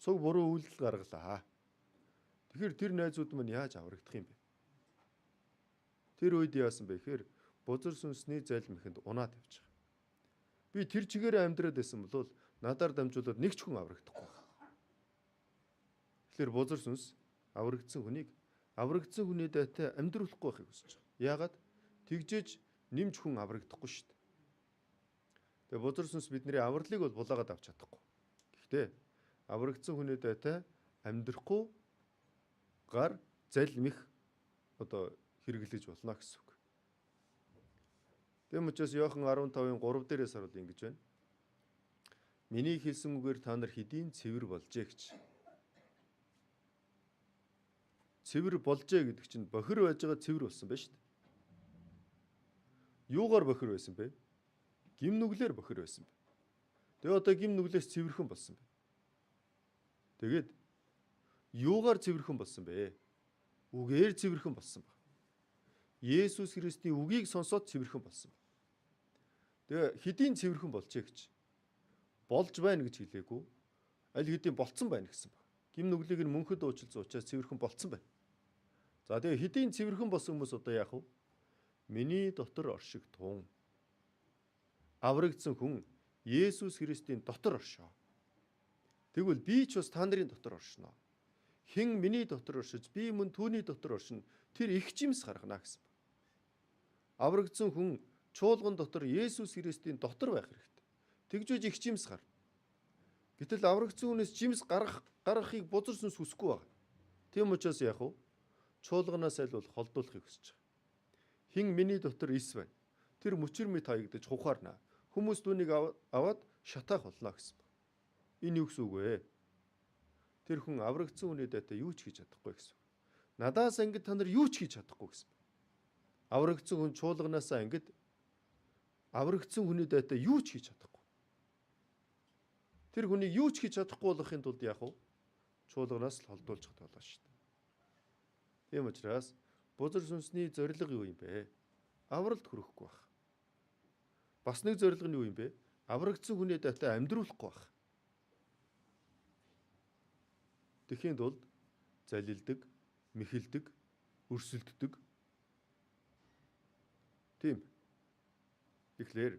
Цуг буруу үйлдэл гаргалаа. Тэгэхээр тэр найзууд маань яаж аврагдах юм бэ? Тэр үед яасан бэ гэхээр бузар сүнсний залим ихэнд унаад явж байгаа. Би тэр чигээрээ амьдраад байсан бол надаар дамжуулаад нэг ч хүн аврагдахгүй. Тэгэхээр бузар сүнс аврагдсан хүний дайтай амьдруулахгүй байхыг хүсэж байгаа. Яагаад? Тэгжээж нэмж хүн аврагдахгүй шүү дээ. Тэгээ бузар сүнс бидний авралыг бол булаагаад авч чадахгүй. Гэхдээ аврагдсан хүний дайтай амьдрахгүй гар залмих хэрэглэж болно гэсэн үг. Тэм учраас Иохан 15-ын 3 дээрээс харуул ингэж байна. Миний хэлсэн үгээр та нар хэдийн цэвэр болжээ гэж. Цэвэр болжээ гэдэг чинь бохир байж байгаа цэвэр болсон байна шүү дээ. Юугаар бохир байсан бэ? Гим нүглээр бохир байсан бэ. Тэгээ одоо гим нүглээс цэвэрхэн болсон бэ. Тэгээд юугаар цэвэрхэн болсон бэ? Үгээр цэвэрхэн болсон ба. Есүс Христийн үгийг сонсоод цэвэрхэн болсон ба. Тэгээ хэдийн цэвэрхэн болжээ гэж. Болж байна гэж хэлээгүй. Аль хэдийн болцсон байна гэсэн ба. Гим нүглийг нь мөнхөд уучлсан учраас цэвэрхэн болцсон байна. За тэгээ хэдийн цэвэрхэн болсон хүмүүс одоо яах вэ? Миний дотор оршиг тун. Аврагдсан хүн Есүс Христийн дотор оршоо. Тэгвэл би ч бас та нарын дотор оршино. Хэн миний дотор оршиж би мөн түүний дотор оршино. Тэр их жимс гаргана гэсэн. Аврагдсан хүн чуулган дотор Есүс Христийн дотор байх хэрэгтэй. Тэгжээж их жимс гарна. Гэтэл аврагдсан хүнээс жимс гаргахыг бузар сүнс хүсэхгүй байна. Тийм учраас яах вэ? Чуулганаас аль бол холдуулахыг хүсэж байгаа. Хин миний дотор ис байна. Тэр мөчөр мэд хаягдаж хухаарна. Хүмүүс түүнийг аваад шатаах болно гэсэн. Энэ юу гэсэн үг вэ? Тэр хүн аврагдсан хүний дайтай юу ч хийж чадахгүй гэсэн. Надаас ангид та нар юу ч хийж чадахгүй гэсэн. Аврагдсан хүн чуулганаасаа ангид аврагдсан хүний дайтай юу ч хийж чадахгүй. Тэр хүнийг юу ч хийж чадахгүй болохын тулд яах вэ? Чуулганаас л холдуулж чадах болно шүү дээ. Тийм учраас бузар сүнсний зорилго юу юм бэ? Авралт хүрэхгүй байх. Бас нэг зорилго нь юу юм бэ? Аврагдсан хүний дайтай амьдруулахгүй байх. Тэхийн тулд залилдаг, мэхэлдэг, өрсөлддөг. Тийм. Тэгэхээр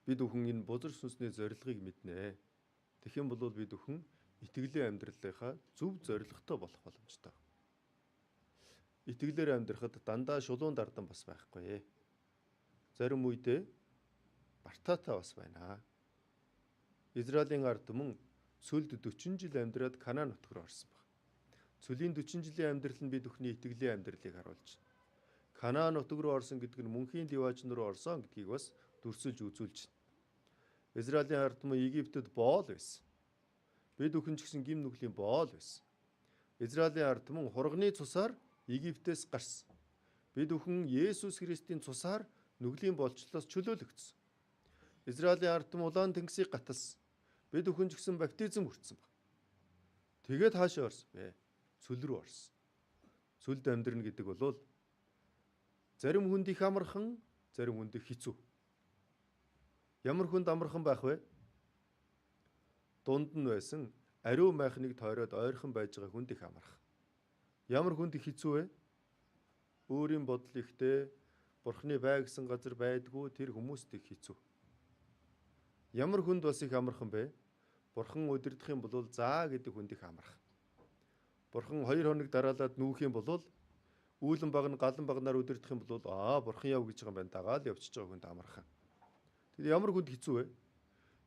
бид бүхэн энэ бузар сүнсний зорилгыг мэднэ. Тэгэх юм бол бид бүхэн итгэлийн амьдралынхаа зөв зорилготой болох боломжтой. Итгэлээр амьдрахад дандаа шулуун дардан бас байхгүй. Зарим үедээ бартаатай бас байна. Израилийн ард түмэн цөлд 40 жил амьдраад Канаан нутг руу орсон баг. Цөлийн 40 жилийн амьдрал нь бид бүхний итгэлийн амьдралыг харуулж байна. Канаан нутг руу орсон гэдэг нь мөнхийн ливажн руу орсон гэдгийг бас дүрсэлж үзүүлж байна. Израилийн ард түмэн Египтэд боол байсан. Бид бүхэн ч гэсэн гим нүглийн боол байсан. Израилийн ард түмэн хурганы цусаар Египтээс гарсан. Бид бүхэн Есүс Христийн цусаар нүглийн болчлоос чөлөөлөгдсөн. Израилийн ард түмэн улаан тэнгисийг гаталсан. Бид бүхэн ч гэсэн баптизм хүртсэн баг. Тэгээд хаашаа орсон бэ? Цөл рүү орсон. Цөлд амьдрна гэдэг бол зарим хүнд их амархан, зарим хүнд их хэцүү. Ямар хүнд амархан байх вэ? Дунд нь байсан ариун майхныг тойроод ойрхон байж байгаа хүнд их амархан. Ямар хүнд их хэцүү вэ? өөрийн бодол ихтэй Бурхны бай гэсэн газар байдгүй тэр хүмүүст их хэцүү. Ямар хүнд бас их амархан бэ? Бурхан удирдах юм бол заа гэдэг хүнд их амархан. Бурхан 2 хоног дараалаад нүүх юм бол үүлэн баг нь галан багнаар удирдах юм бол бурхан яв гэж байгаа юм байна. Дагаад явчихж байгаа хүнд амархан. Тэгэхээр ямар хүнд хэцүү вэ?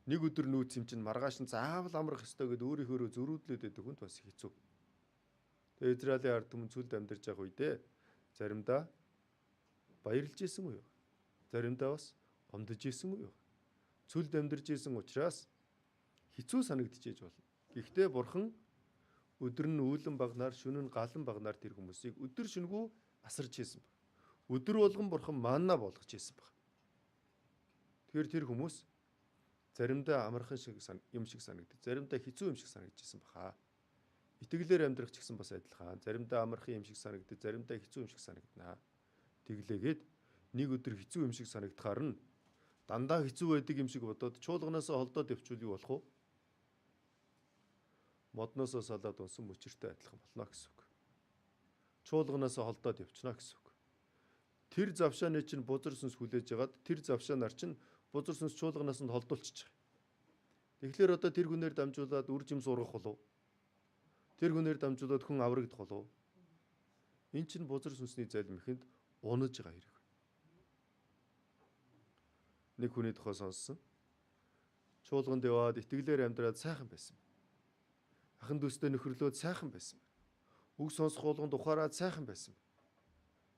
Нэг өдөр нүүц юм чинь маргааш нь заавал амрах ёстой гэд өөрийнхөө зөрүүдлээд байдаг хүнд бас хэцүү. Тэгээ Израилийн ард түмэн цүлд амьдарч байгаа үедээ заримдаа баярлж исэн үү? Заримдаа бас гомдож исэн үү? Цүлд амьдарч исэн учраас хэцүү санагдчихэж болно. Гэхдээ Бурхан өдөр нь үүлэн багнаар, шөнө нь галан багнаар тэр хүмүүсийг өдөр шөнөгүй асарч исэн баг. Өдөр болгон Бурхан манна болгож исэн баг. Тэгэхээр тэр хүмүүс заримдаа амархан юм шиг санагдаж, заримдаа хэцүү юм шиг санагдчихсан баха. Итгэлээр амьдрах ч гэсэн бас адилхан. Заримдаа амархан юм шиг санагдаж, заримдаа хэцүү юм шиг санагдана. Тэглээгээд нэг өдөр хэцүү юм шиг санагдахаар нь дандаа хэцүү байдаг юм шиг бодоод чуулганаасаа холдоод явчвал юу болох вэ? Модноосоо салаад унсан мөчөртэй адилхан болно гэсэн үг. Чуулганаасаа холдоод явчихна гэсэн үг. Тэр завшааны чинь бузар сүнс хүлээж агаад тэр завшаанаар чинь бузар сүнс чуулганаас нь холдуулчих. Тэгэхээр одоо тэр хүнээр дамжуулаад үр жим сургах болов. Тэр хүнээр дамжуулаад хүн аврагдах болов. Энд чинь бузар сүнсний залмихэнд унаж байгаа хэрэг. Нэг хүний тухай сонссон. Чуулганд яваад итгэлээр амьдраад сайхан байсан. Ахан дүүстэй нөхөрлөөд сайхан байсан. Үг сонсох болгонд ухаараад сайхан байсан.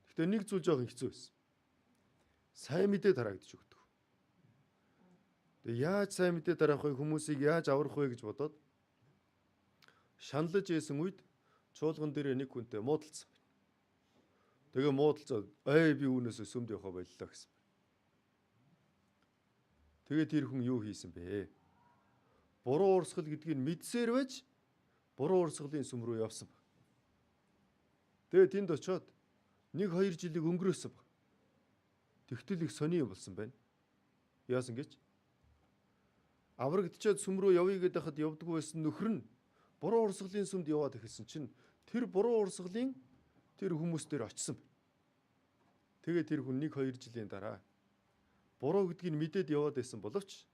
Гэхдээ нэг зүйл жоохон хэцүү байсан. Сайн мэдээ тараагдж өгдөг. Тэгээ яаж сайн мэдээ тараах вэ? Хүмүүсийг яаж аврах вэ гэж бодоод шаналж ийсэн үед чуулган дээр нэг хүнтэй муудалцсан байна. Тэгээ муудалцаад би үүнээс сүмд явах байлаа гэсэн. Тэгээ тэр хүн юу хийсэн бэ? Буруу урсгал гэдгийг мэдсээр байж буруу урсгалын сүм рүү явсан баг. Тэгээ тэнд очиод 1-2 жилиг өнгөрөөсөн баг. Тэгтэл их сони болсон байна. Яасан гэж? Аврагдчихад сүм рүү явъя гэдэг хад явдггүй байсан нөхөр нь буруу урсгалын сүмд яваад ихсэн чинь тэр буруу урсгалын тэр хүмүүс дээр очсон. Тэгээ тэр хүн 1-2 жилийн дараа буруу гэдгийг мэдээд яваад байсан боловч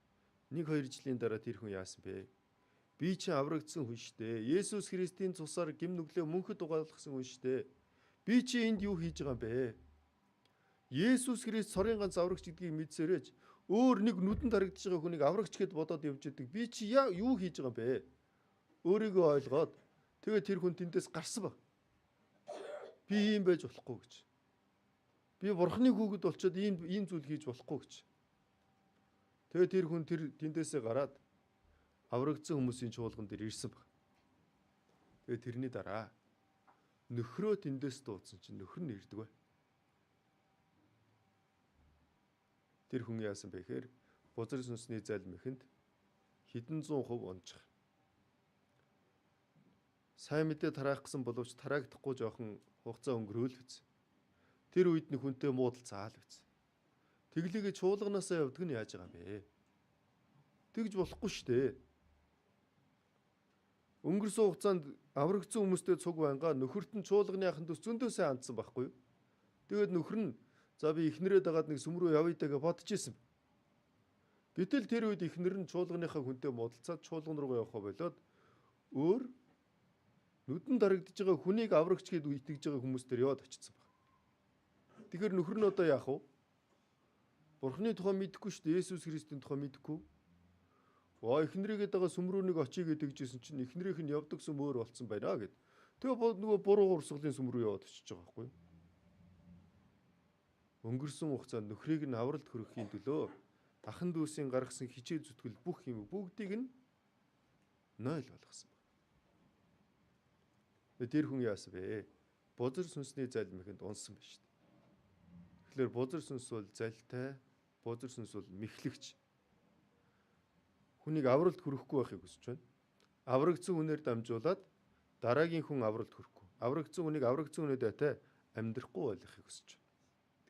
1-2 жилийн дараа тэр хүн яасан бэ? Би чинь аврагдсан хүн штэ. Есүс Христийн цусаар гим нүглээ мөнхөд угаалгасан хүн штэ. Би чи энд юу хийж байгаа юм бэ? Есүс Христ цорын ганц аврагч гэдгийг мэдсээрэж өөр нэг нүдэнд харагдаж байгаа хүнийг аврагч гэд бодоод явж идэг. Би чи юу хийж байгаа юм бэ? Өөрийгөө ойлгоод тэгээ тэр хүн тэндээс гарсан баг. Би ийм байж болохгүй гэж. Би бурхны хүүхэд болчоод ийм зүйл хийж болохгүй гэж. Тэгээ тэр хүн тэндээсээ гараад аврагдсан хүмүүсийн чуулган дээр ирсэн баг. Тэгээ тэрний дараа нөхрөө тэндээс дуудсан чинь нөхөр нь ирдэг бай. Тэр хүн яасан бэ гэхээр бузар сүнсний залмихэнд хэдэн 100% унжих. Сайн мэдээ тараах гэсэн боловч тараагдахгүй жоохон хугацаа өнгөрөөл биз. Тэр үед нэг хүнтэй муудалцаал биз. Тэглээгээ чуулганаасаа явдаг нь яаж байгаа юм бэ? Тэгж болохгүй шүү дээ. Өнгөрсөн хугацаанд аврагдсан хүмүүстэй цуг байнга нөхөрт нь чуулганы ахын төс зөндөөсөө хандсан байхгүй юу? Тэгээд нөхөр нь за би ихнэрээ дагаад нэг сүм рүү явъя дагаа бодож исэн. Гэтэл тэр үед ихнэр нь чуулганыхаа хүнтэй муудалцаад чуулган руу явах болоод өөр нүдэн дарагдж байгаа хүнийг аврагч гэд итгэж байгаа хүмүүс төр яваад очсон баг. Тэгэхээр нөхөр нь одоо яах вэ? Бурхны тухай мэдэхгүй шүү дээ. Есүс Христийн тухай мэдэхгүй. Эхнэрийгээ дагаа сүм рүү нэг очие гэж хэлжсэн чинь эхнэрийнх нь явдаг сүм өөр болцсон байна гэд. Тэгээ нөгөө буруу урсгалын сүм рүү яваад очиж байгаа байхгүй юу? Өнгөрсөн хугацаанд нөхрийг нь авралт хөрөхийн төлөө ахан дүүсийн гаргасан хичээл зүтгэл бүх юм бүгдийг нь 0 болгосон байна. Тэр хүн яасан бэ? Бузар сүнсний залмихэнд унсан байна шүү дээ. Тэгэхээр бузар сүнс бол залтай, бузар сүнс бол мэхлэгч. Хүнийг авралт хүрэхгүй байхыг хүсэж байна. Аврагдсан хүнээр дамжуулаад дараагийн хүн авралт хүрэхгүй. Аврагдсан хүнийг аврагдсан хүнээдээ амьдрахгүй байлгахыг хүсэж байна.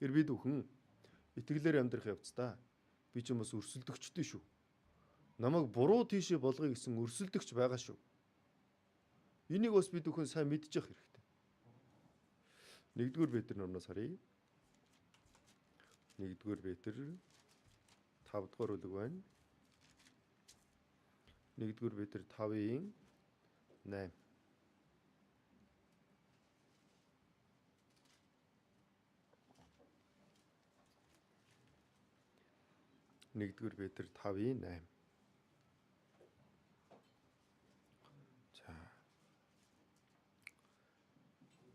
Тэр бид бүхэн итгэлээр амьдрах явцдаа би ч юм бас өрсөлдөгчтэй шүү. Намайг буруу тийшээ болгоё гэсэн өрсөлдөгч байгаа шүү. Энийг бас бид бүхэн сайн мэдчих хэрэгтэй. 1-р Петр номноос харъя. 1-р Петр 5-р бүлэг байна. 1-р Петр 5-ын 8. 1-р Петр 5-ын 8. За.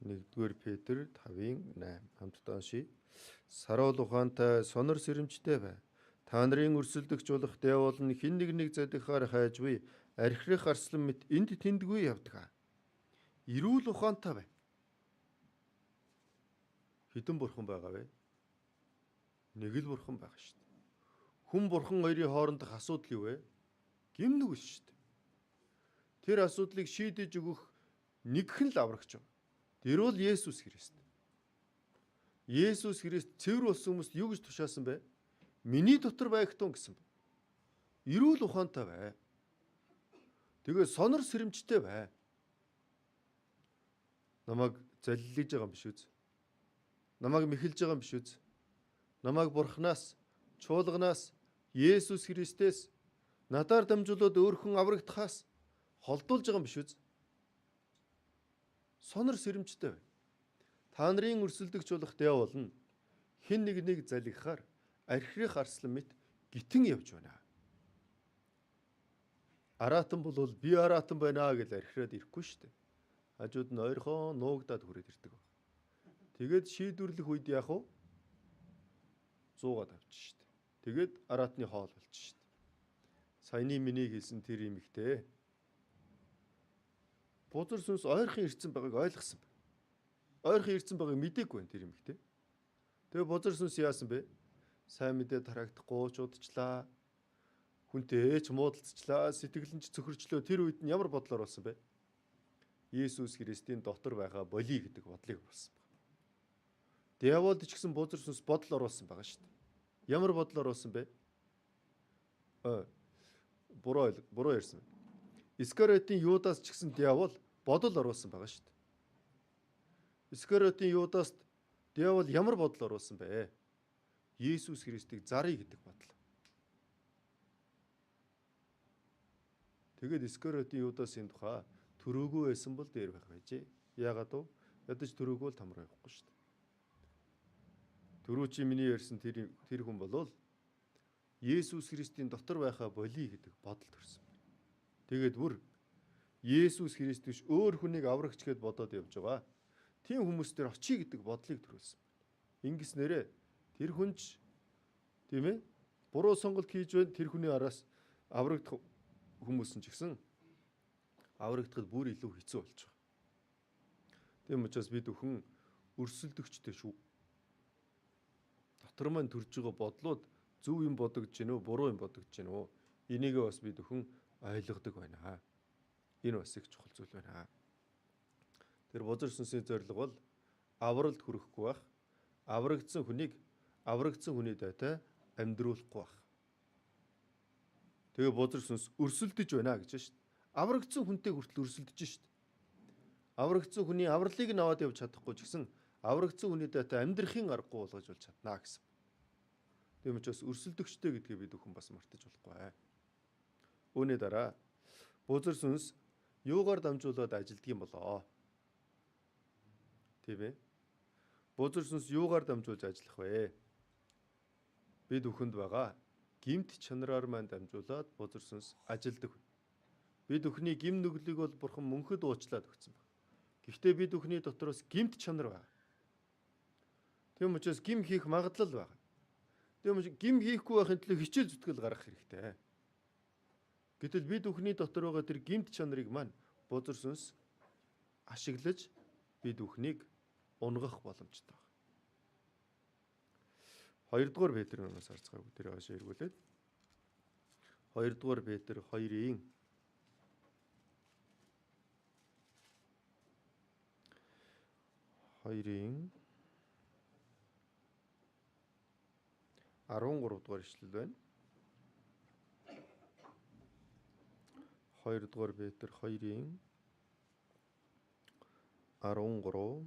1-р Петр 5-ын 8. Хамтдаа уншийе. Саруул ухаантай сонор сэрэмжтэй бай. Та нарын өрсөлдөгч болох диавол нь хэн нэг задихаар хайж буй архирах арслан мэт энд тэндгүй явдаг. Эрүүл ухаантай бай. Хэдэн бурхан байгаа вэ? Нэг л бурхан байгаа шүү дээ. Хүн бурхан хоёрын хоорондох асуудал юу вэ? Гим нүгэл шүү дээ. Тэр асуудлыг шийдэж өгөх нэгхэн л аврагч байна. Тэр бол Есүс Христ. Есүс Христ цэвэр болсон хүмүүст юу гэж тушаасан бэ? Миний дотор байгтун гэсэн. Эрүүл ухаантай бай. Тэгээ сонор сэрэмжтэй бай. Намайг залилж байгаа юм биш үз? Намайг мэхэлж байгаа юм биш үз? Намайг бурхнаас, чуулганаас, Есүс Христээс надаар дамжуулаад өөрхөн аврагдахаас холдуулж байгаа юм биш үз? Сонор сэрэмжтэй бай. Та нарын өрсөлдөгч болох диавол нь хэн нэг залгихаар архирах арслан мэт гитэн явж байна. Аратан бол би аратан байна гэж архираад ирэхгүй шүү дээ. Хажууд нь ойрхон нуугдаад хүрээд ирдэг баг. Тэгээд шийдвэрлэх үед яах вэ? 100-аад авчих шүү дээ. Тэгээд аратны хоол болчих шүү дээ. Саяны миний хэлсэн тэр имэгтэй бузар сүнс ойрхон ирцэн байгааг ойлгосон байна. Ойрхон ирцэн байгааг мэдээгүй байна тэр имэгтэй. Тэгээ бузар сүнс яасан бэ? Сайн мэдээ тараагдахгүй чудчлаа. Хүнтэй ч муудалцчлаа, сэтгэл нь ч цөхөрчлөө. Тэр үед нь ямар бодлоор болсон бэ? Есүс Христийн дотор байгаа болий гэдэг бодлыг болсон байна. Диавол ч гэсэн бузар сүнс бодол оруулсан байгаа шүү дээ. Ямар бодлоор болсон бэ? Буруу ярьсан. Искариотын Юдас ч гэсэн диавол бодол оруулсан байгаа шүү дээ. Искариотын Юдаст диавол ямар бодол оруулсан бэ? Есүс Христийг заръя гэдэг бодол. Тэгээд Искариотын Юдасын тухай төрөөгүй байсан бол дээр байх байжээ. Яагаад вэ? Ядаж төрөөгүй л тамраа явахгүй шүү дээ. Төрөө чи миний ярьсан тэр хүн болвол Есүс Христийн дотор байхаа болий гэдэг бодол төрсөн. Тэгээд бүр Есүс Христ биш өөр хүнийг аврагч гэд бодоод явж байгаа. Тийм хүмүүс төр очие гэдэг бодлыг төрүүлсэн. Ингэснээрээ тэр хүнч тийм ээ буруу сонголт хийж байна. Тэр хүний араас аврагдах хүмүүс нь ч гэсэн аврагдахад бүр илүү хэцүү болж байгаа. Тийм учраас бид өхөн өрсөлдөгчтэй шүү. Дотор маань төрж байгаа бодлууд зөв юм бодогдож гинэ үү, буруу юм бодогдож гинэ үү? Энийгээ бас бид өхөн ойлгодог байна. Энэ бас их чухал зүйл байна. Тэр бузар сүнсийн зорилго бол авралт хүрэхгүй байх. Аврагдсан хүнийг аврагдсан хүний дайтай амьдруулахгүй байх. Тэгээ бузар сүнс өрсөлдөж байна гэж шүү дээ. Аврагдсан хүнтэй хүртэл өрсөлдөж шүү дээ. Аврагдсан хүний авралыг нь аваад явж чадахгүй ч гэсэн аврагдсан хүний дайтай амьдрахын аргагүй болгож болж чаднаа гэсэн. Тийм учраас өрсөлдөгчтэй гэдгийг бид өхөн бас мартаж болохгүй. Үүний дараа бузар сүнс юугаар дамжуулаад ажилддаг юм болоо? Тийм ээ. Бузар сүнс юугаар дамжуулж ажиллах вэ? Бид өхөнд байгаа гимт чанараар маань дамжуулаад бузар сүнс ажилддаг. Бид өхний гим нүглийг бол бурхан мөнхөд уучлаад өгсөн байна. Гэхдээ бид өхний дотроос гимт чанар байна. Тийм учраас гим хийх магадлал байна. Тийм учраас гим хийхгүй байхын тулд хичээл зүтгэл гаргах хэрэгтэй. Гэтэл бид өхний дотор байгаа тэр гимт чанарыг маань бузар сүнс ашиглаж бид өхнийг унгах боломжтой байна. 2-р Петрийн номоос харцгааг тэр хашаа эргүүлээд 2-р Петр 2-ын 13-р ишлэл байна. 2-р Петр 2-ын 13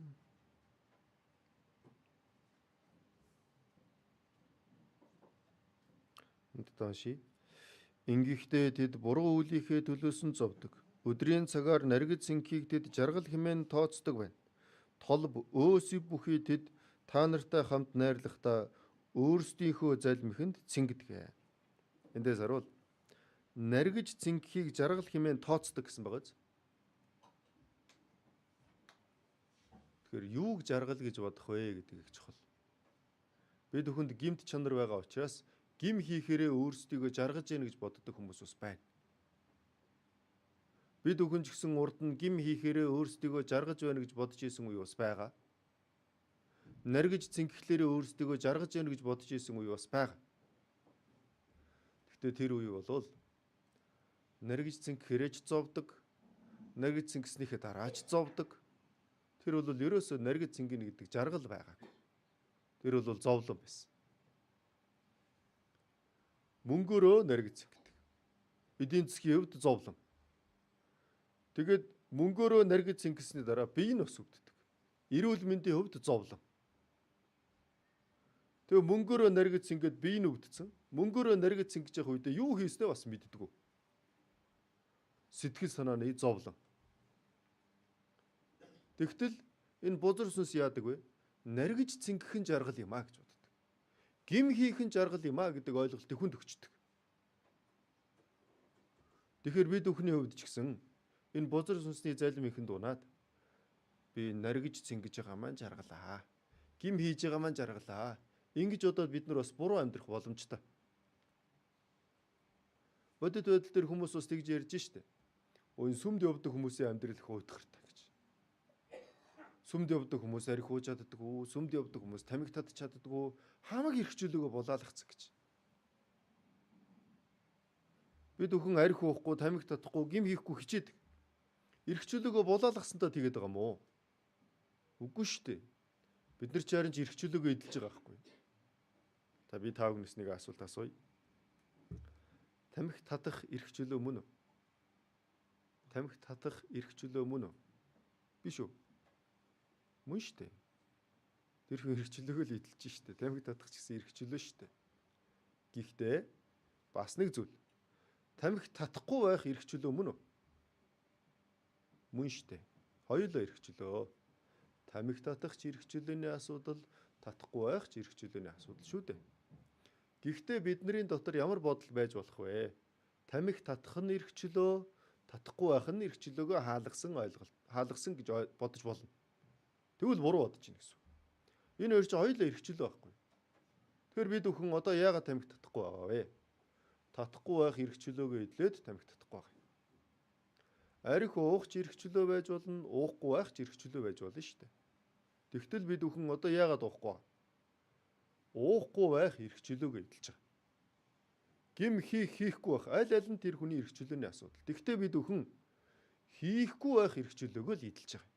Хамтдаа уншийе. Ингэхдээ тэд буруу үлийнхээ төлөөсөн зовдөг. Өдрийн цагаар наргид цэнхийг тэд жаргал хэмээн тооцдог байна. Толб өөсөв бүхий тэд та нартай хамт найрлахдаа өөрсдийнхөө залмихэнд цэнгэдэг. Эндээс харуул наргиж цэнхийг жаргал хэмээн тооцдог гэсэн байгааз. Тэгэхээр юуг жаргал гэж бодох вэ гэдэг их чухал. Бид бүхэнд гимт чанар байгаа учраас гим хийхээрээ өөрсдийгөө жаргаж яах гэж боддог хүмүүс бас байна. Бид бүхэн ч гэсэн урд нь гим хийхээрээ өөрсдийгөө жаргаж байна гэж бодож исэн үе бас байгаа. Наргиж цэнгэхлээрээ өөрсдийгөө жаргаж яах гэж бодож исэн үе бас байгаа. Гэхдээ тэр үе болвол наргиж цэнгэхээрээ ч зовдөг, наргиж цэнгэснийхээ дараа ч зовдөг. Тэр бол ерөөсөө наргиж цэнгэнэ гэдэг жаргал байгаагүй. Тэр бол зовлон байсан. Мөнгөөрөө наргиж цэнгэдэг. Эдийн засгийн хувьд зовлон. Тэгээд мөнгөөрөө наргиж цэнгэсний дараа бие нь өсөгддөг. Эрүүл мэндийн хувьд зовлон. Тэгээ мөнгөөрөө наргиж цэнгээд бие нь өвдсөн. Мөнгөөрөө наргиж цэнгэж явах үедээ юу хийснээ бас мэддэггүй. Сэтгэл санааны зовлон. Тэгтэл энэ бузар сүнс яадаг вэ? Наргиж цэнгэх нь жаргал юм а гэж боддог. Гим хийх нь жаргал юм а гэдэг ойлголт хүнд өгчдөг. Тэгэхээр бид бүхний хувьд ч гэсэн энэ бузар сүнсний залим ихэнд унаад би наргиж цэнгэж байгаа маань жаргалаа. Гим хийж байгаа маань жаргалаа. Ингэж бодоод бид нар бас буруу амьдрах боломжтой. Бодит байдал дээр хүмүүс бас тэгж ярьж штэ. Өө сүмд явдаг хүмүүсийн амьдрал их уйтгартай гэж. Сүмд явдаг хүмүүс арх ууж чаддаггүй, сүмд явдаг хүмүүс тамхи татж чаддаггүй, хамаг эрхчлөөгөө булаалгацсан гэж. Бид бүхэн арх уухгүй, тамхи татахгүй, гим хийхгүй хичээдэг. Эрхчлөөгөө булаалгасантаа тэгээд байгаа мó. Үгүй штэ. Бид нар ч харин ч эрхчлөөгөө эдэлж байгаа байхгүй. Та би таагнаас нэг асуулт асууя. Тамхи татах эрхчлөө мөн үү? Тамхи татах эрхчлөө мөн үү? Биш үү? Мөн штэ. Тэр хүн эрхчлөөгөө л эдэлж штэ. Тамхи татах ч гэсэн эрхчлөө штэ. Гэхдээ бас нэг зүйл. Тамхи татахгүй байх эрхчлөө мөн үү? Мөн штэ. Хоёулаа эрхчлөө. Тамхи татах ч эрхчлөөний асуудал, татахгүй байх ч эрхчлөөний асуудал шүү дээ. Гэхдээ бидний дотор ямар бодол байж болох вэ? Тамхи татах нь эрхчлөө, татахгүй байх нь эрхчлөөгөө хаалгасан гэж бодож болно. Тэгвэл буруу бодож байна гэсэн. Энэ хоёр чинь хоёулаа эрхчлөө байхгүй. Тэгэхээр бид бүхэн одоо яагаад тамхи татахгүй байгаа вэ? Татахгүй байх эрхчлөөгөө эдлээд тамхи татахгүй байгаа. Арх уух ч эрхчлөө байж болно, уухгүй байх ч эрхчлөө байж болно шүү дээ. Тэгтэл бид бүхэн одоо яагаад уухгүй байгаа? Уухгүй байх эрхчлөөгөө эдэлж байгаа. Гим хийхгүй байх аль нь тэр хүний эрхчлөөний асуудал. Тэгвэл бид бүхэн хийхгүй байх эрхчлөөгөө л эдэлж байгаа.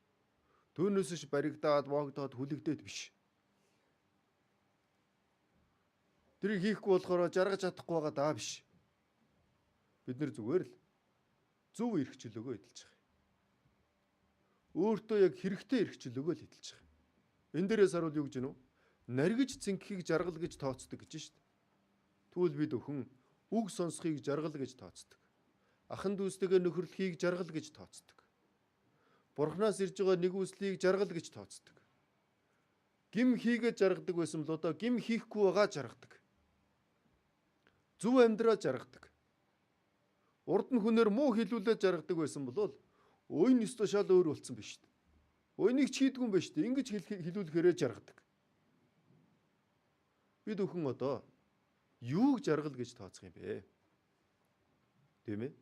Түүнээсш баригдаад, боогдоод хүлэгдээд биш. Тэрийг хийхгүй болохоор жаргаж чадахгүй байгаа даа биш. Бид нар зүгээр л зөв эрхчлөөгөө эдэлж байгаа. Өөртөө яг хэрэгтэй эрхчлөөгөө л эдэлж байгаа. Энэ дээрээс харуул юу гэж гэнэ үү? Наргиж цэнгэхийг жаргал гэж тооцдог гэж шүү дээ. Тэгвэл бид өхөн үг сонсхийг жаргал гэж тооцдог. Ахан дүүстэйгээ нөхөрлөхийг жаргал гэж тооцдог. Бурханаас ирж байгаа нэгүслийг жаргал гэж тооцдог. Гим хийгээд жаргадаг байсан бол одоо гим хийхгүй байгаа жаргадаг. Зөв амьдраа жаргадаг. Урд нь хүнээр муу хэлүүлээд жаргадаг байсан бол өөний өстө шал өөр болсон биш шүү дээ. Өөнийг ч хийдгүй юм байна шүү дээ. Ингэж хэлүүлэхээрээ жаргадаг. Бид өхөн одоо юуг жаргал гэж тооцох юм бэ? Тийм ээ?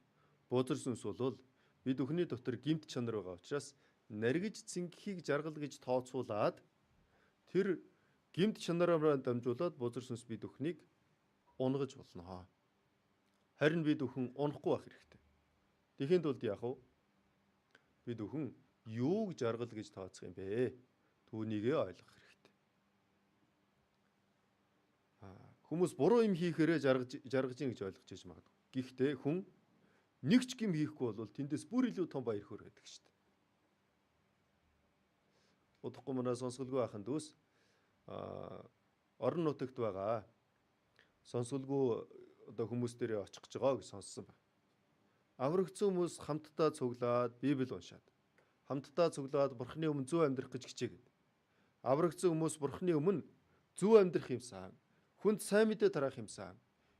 Бузар сүнс бол бид өхний дотор гимт чанар байгаа учраас наргиж цэнгэхийг жаргал гэж тооцуулаад тэр гимт чанараараа дамжуулаад бузар сүнс бид өхнийг унгаж болно. Харин бид өхөн унахгүй байх хэрэгтэй. Тэгэхэд тулд яах вэ? Бид өхөн юуг жаргал гэж тооцох юм бэ? Түүнийгээ ойлгох хэрэгтэй. Хүмүүс буруу юм хийхээрээ жаргаж ийн гэж ойлгож байж магадгүй. Гэхдээ хүн нэг ч гим хийхгүй бол тэндээс бүр илүү том баяр хөөр байдаг шүү дээ. Удахгүй мөрөө сонсголгүй ахын дүүс орон нутагт байгаа сонсголгүй одоо хүмүүс дээрээ очих гэж байгаа гэж сонссон байна. Аврагдсан хүмүүс хамтдаа цуглаад Библийг уншаад, хамтдаа цуглаад Бурхны өмнө зөв амьдрах гэж хичээгээд. Аврагдсан хүмүүс Бурхны өмнө зөв амьдрах юмсан, хүнд сайн мэдээ тараах юмсан.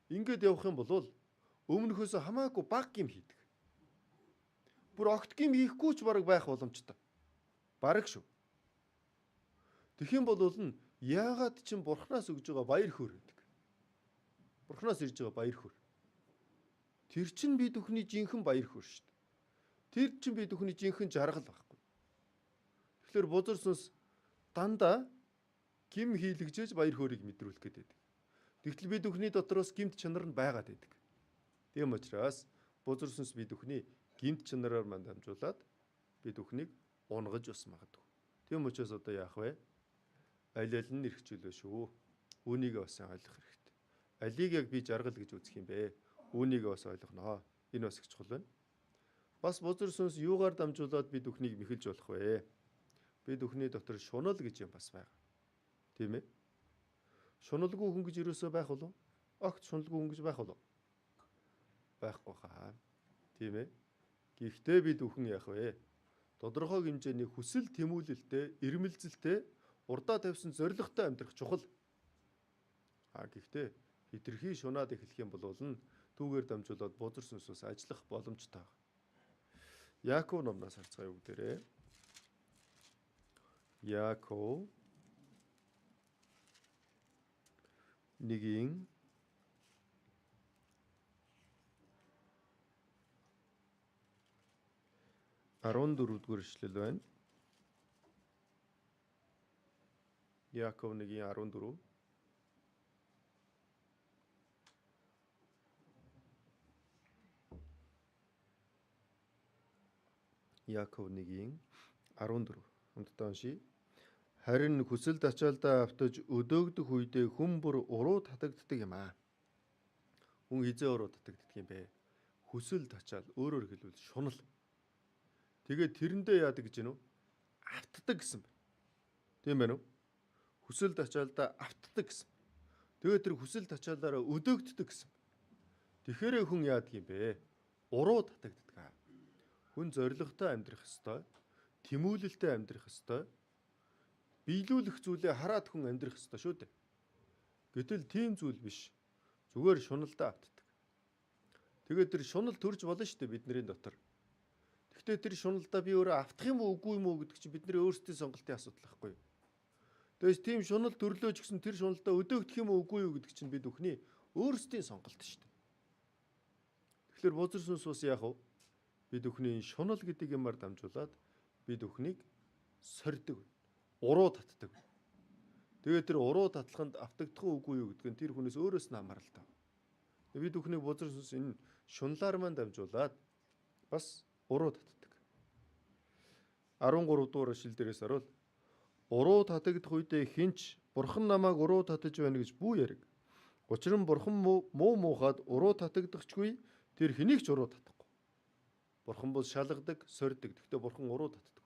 Ингээд явах юм бол өмнөхөөс хамаагүй бага юм хийдэг. Бүр огт гим хийхгүй ч бараг байх боломжтой. Бараг шүү. Тэгэх юм бол яагаад ч Бурханаас өгж байгаа баяр хөөр гэдэг. Бурханаас ирж байгаа баяр хөөр. Тэр чинь бид бүхний жинхэнэ баяр хөөр шүү дээ. Тэр чинь бид бүхний жинхэнэ жаргал байхгүй. Тэгэхээр бузар сүнс дандаа гим хийлгжээж баяр хөөргийг мэдрүүлэх гэдэг. Тэгтэл бид бүхний дотроос гимт чанар нь байгаад байдаг. Тийм учраас бузар сүнс бид бүхний гимт чанараар манд дамжуулаад бид бүхнийг унгаж ус магадгүй. Тийм учраас одоо яах вэ? Аль аль нь эрхчлөө шүү. Үүнийг бас ойлгох хэрэгтэй. Алийг яг би жаргал гэж үзэх юм бэ? Үүнийг бас ойлгоно. Энэ бас их чухал байна. Бас бузар сүнс юугаар дамжуулаад бид бүхнийг мэхэлж болох вэ? Бид бүхний дотор шунал гэж юм бас байгаа. Тийм ээ? Шуналгүй хүн гэж юусоо байх болов? Огт шуналгүй хүн гэж байх болов? Байхгүй хаа. Тийм ээ? Гэхдээ бид бүхэн яах вэ? Тодорхой хэмжээний хүсэл тэмүүлэлтэй, ирмэлзэлтэй, урдаа тавьсан зоригтой амьдрах чухал. Гэхдээ хитрхи шунаад эхлэх юм бол түүгээр дамжуулаад бузар сүнсээс ажиллах боломжтой. Яаков номноос харцгаая бүгдээрээ. Яаков 1-ийн 14-р эшлэл байна. Яаков 1-ийн 14. Яаков 1-ийн 14. Хамтдаа уншийе. Харин хүсэл тачаалдаа автаж өдөөгдөх үедээ хүн бүр уруу татагддаг юм аа. Хүн хизээ уруу татагддаг юм бэ? Хүсэл тачаал, өөрөөр хэлбэл шунал. Тэгээд тэрэндээ яадаг гэж нү? Автдаг гэсэн байна. Тийм байна уу? Хүсэл тачаалдаа автдаг гэсэн. Тэгээд тэр хүсэл тачаалаараа өдөөгддөг гэсэн. Тэгэхээр хүн яадаг юм бэ? Уруу татагддаг. Хүн зоригтой амьдрах ёстой, тэмүүлэлтэй амьдрах ёстой, биелүүлэх зүйлээ хараад хүн амьдрах ёстой шүү дээ. Гэтэл тийм зүйл биш. Зүгээр шуналдаа автдаг. Тэгээд тэр шунал төрж болно шүү дээ бидний дотор. Гэхдээ тэр шуналдаа би өөрөө автах юм уу үгүй юм уу гэдэг чинь бидний өөрсдийн сонголтын асуудал байхгүй юу? Тэгээс тийм шунал төрлөөж гисэн тэр шуналдаа өдөөгдөх юм уу үгүй юу гэдэг чинь бид бүхний өөрсдийн сонголт шүү дээ. Тэгэхээр бузар сүнс ус яах вэ? Бид бүхний шунал гэдэг юмар дамжуулаад бид бүхнийг сордог, уруу татдаг. Тэгээд тэр уруу татлаханд автагдах үгүй юу гэдэг нь тэр хүнээс өөрөөс нь хамааралтай. Бид бүхний бузар сүнс энэ шунлаар маань дамжуулаад бас уруу татдаг. 13 дугаар эшлэл дээрээс орвол уруу татагдах үедээ хинч бурхан намайг уруу татаж байна гэж бүү яриг. Учир нь бурхан муу муухад уруу татагдахчгүй тэр хэнийг ч уруу татахгүй. Бурхан бол шалгадаг, сордог. Гэхдээ бурхан уруу татдаг.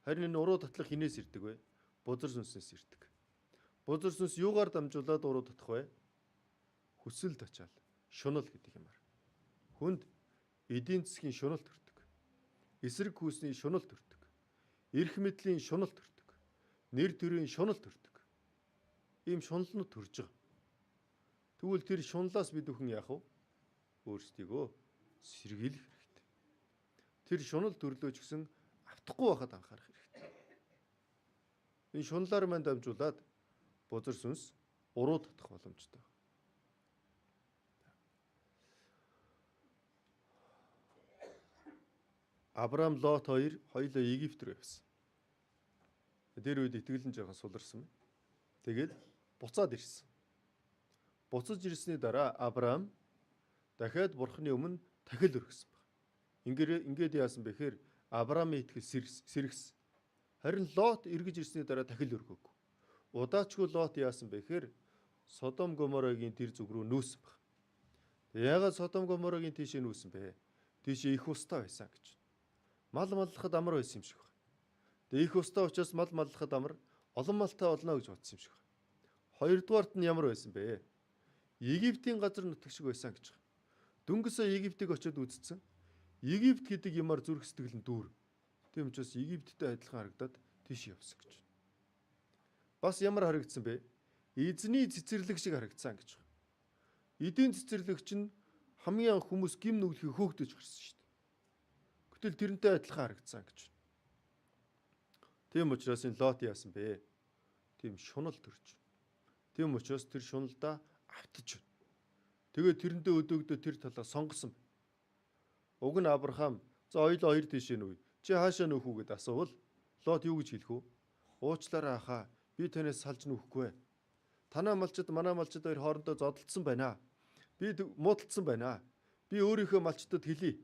Харин энэ уруу татлах хинээс ирдэг вэ? Бузар сүнснээс ирдэг. Бузар сүнс юугаар дамжуулаад уруу татах вэ? Хүсэл тачаал, шунал гэдэг юмар. Хүнд эдийн засгийн шунал төрдөг. Эсрэг хүүсний шунал төрдөг. Эрх мэдлийн шунал төрдөг. Нэр төрийн шунал төрдөг. Ийм шуналнууд төрж байгаа. Тэгвэл тэр шуналаас бид бүхэн яах вэ? Өөрсдийгөө сэргийлэх хэрэгтэй. Тэр шунал төрлөөч гэсэн автахгүй байхад анхаарах хэрэгтэй. Энэ шуналаар манд дамжуулаад бузар сүнс уруу татах боломжтой. Авраам, Лот хоёулаа Египт рүү явсан. Тэр үед итгэлэн жоохон суларсан. Тэгээд буцаад ирсэн. Буцаж ирсний дараа Авраам дахиад бурхны өмнө тахил өргөсөн баг. Ингээд яасан бэхээр Авраамын итгэл сэргсэн. Харин Лот эргэж ирсний дараа тахил өргөөгүй. Удаачгүй Лот яасан бэхээр Содом Гоморогийн тэр зүг рүү нүүсэн баг. Яагаад Содом Гоморогийн тийшээ нүүсэн бэ? Тийшээ их устай байсан гэж. Мал маллахад амар байсан юм шиг байна. Тэгээ их устай учраас мал маллахад амар олон малтай олно гэж бодсон юм шиг байна. Хоёрдугаарт нь ямар байсан бэ? Египтийн газар нутаг шиг байсан гэж байгаа. Дөнгөсөө Египтийг очиод үзсэн. Египт гэдэг юмар зүрх сэтгэл нь дүүр. Тийм учраас Египттэй адилхан харагдаад тийш явсан гэж. Бас ямар харагдсан бэ? Эзний цэцэрлэг шиг харагдсан гэж байна. Эдийн цэцэрлэгч нь хамгийн анх хүмүүс гим нүглэхийг хөөгдөж гарсан шүү дээ. Гэтэл тэрнтэй адилхан харагдсан гэж байна. Тийм учраас энэ Лот яасан бэ? Тийм шунал төрж. Тийм учраас тэр шуналдаа автаж байна. Тэгээд тэрэндээ өдөөгдөө тэр талаа сонгосон. Уг нь Авраам за хоёлоо хоёр тийш нүү. Чи хаашаа нүүх үү гэд асуувал Лот юу гэж хэлэх вэ? Уучлаарай хаа. Би танаас салж нүүхгүй. Танаа малчид манай малчид хоёр хоорондоо зодтолцсон байна. Би муудалцсан байна. Би өөрийнхөө малчдад хэлье.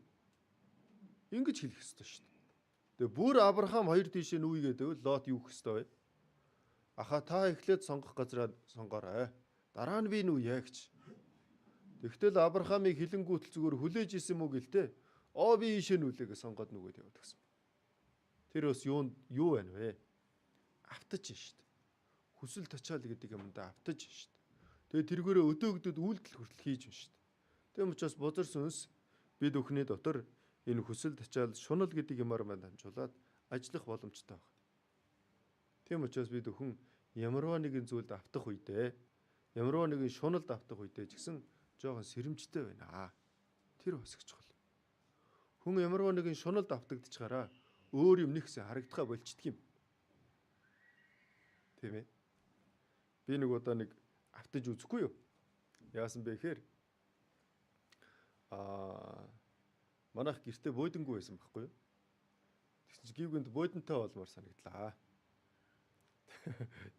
Ингэж хэлэх ёстой шүү дээ. Тэгээ бүр Авраам хоёр тийшээ нүүе гэдэг Лот юу гэх ёстой вэ? Аха та эхлээд сонгох газраа сонгоорой. Дараа нь би нүүе гэж. Тэгтэл Авраамыг хилэнгүүтэл зүгээр хүлээж исэн мүү гэлтэй. Би ийшээ нүүлээ гэж сонгоод нүгөөд яваад гэсэн. Тэр бас юу байна вэ? Автаж шүү дээ. Хүсэл тачаал гэдэг юмдаа автаж шүү дээ. Тэгээ тэргээрээ өдөөгдөд үйлдэл хүртэл хийж байна шүү дээ. Тэгм учраас бузар сүнс бид өхний дотор энэ хүсэл тачаал шунал гэдэг юмар маань дамжуулаад ажиллах боломжтой байна. Тийм учраас бид өхөн ямарваа нэгэн зүйлд автах үедээ ямарваа нэгэн шуналд автах үедээ ч гэсэн жоохон сэрэмжтэй байна. Тэр бас их чухал. Хүн ямарваа нэгэн шуналд автагдчихаараа өөр юм нэгсэн харагдахаа болчдөг юм. Тийм ээ. Би нэг удаа нэг автаж үзэхгүй юу? Яасан бэ гэхээр манайх гэртээ буудангүй байсан байхгүй юу? Тэгсэн чинь гівгэнд буудантай болмоор санагдлаа.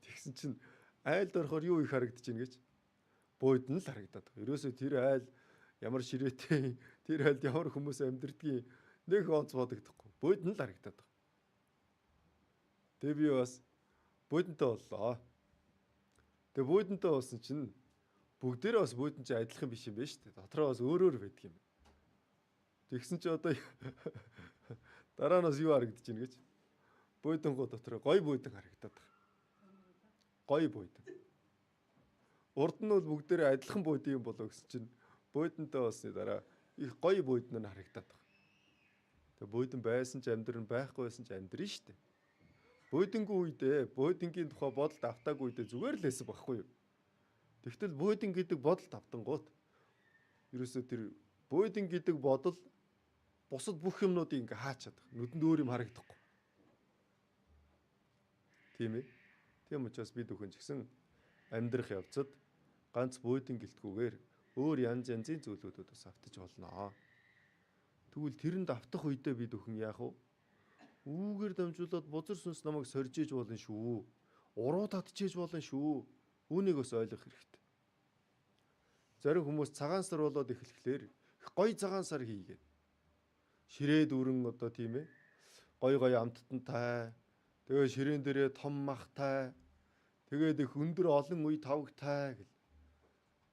Тэгсэн чинь айлд орохоор юу их харагдаж байна гэж буудан л харагдаад байгаа. Ерөөсөө тэр айл ямар ширээтэй, тэр айлд ямар хүмүүс амьдэрдгийг нэг онц бодогдохгүй. Буудан л харагдаад байгаа. Тэгээ би бас буудантай боллоо. Тэгээ буудантай болсон чинь бүгдээрээ бас буудан чи адилхан биш юм байна шүү дээ. Дотроо бас өөр байдаг юм. Тэгсэн чи одоо дараа нь бас юу харагдаж байна гэж буудангуу дотроо гой буудан харагдаад байгаа. Гой буудан. Урд нь бол бүгдээрээ адилхан буудан юм болоо гэсэн чинь буудантай болсны дараа их гой буудан нь харагдаад байгаа. Тэгээ буудан байсан ч амьдрын байхгүй байсан ч амьдрын шүү дээ. Буудангийн үедээ буудангийн тухай бодолд автаагүй үедээ зүгээр л байсан байхгүй юу? Тэгтэл буудан гэдэг бодолд автангууд ерөөсөө тэр буудан гэдэг бодол бусад бүх юмнуудыг ингээ хаачаад байгаа. Нүдэнд өөр юм харагдахгүй. Тийм ээ. Тийм учраас бид бүхэн ч гэсэн амьдрах явцад ганц буудан гэлтгүүгээр өөр янз янзын зүйлүүдүүд бас автаж болно. Тэгвэл тэрэнд автах үедээ бид бүхэн яах вэ? Үүгээр дамжуулаад бузар сүнс намайг сорж иж болно шүү. Уруу татчихэж болно шүү. Үүнийг бас ойлгох хэрэгтэй. Зарим хүмүүс цагаан сар болоод эхлэхлээр их гоё цагаан сар хийгээд ширээ дүүрэн одоо тийм ээ гоё амттантай тэгээ ширээн дээрээ том махтай тэгээд их өндөр олон үе тавгтай гэл.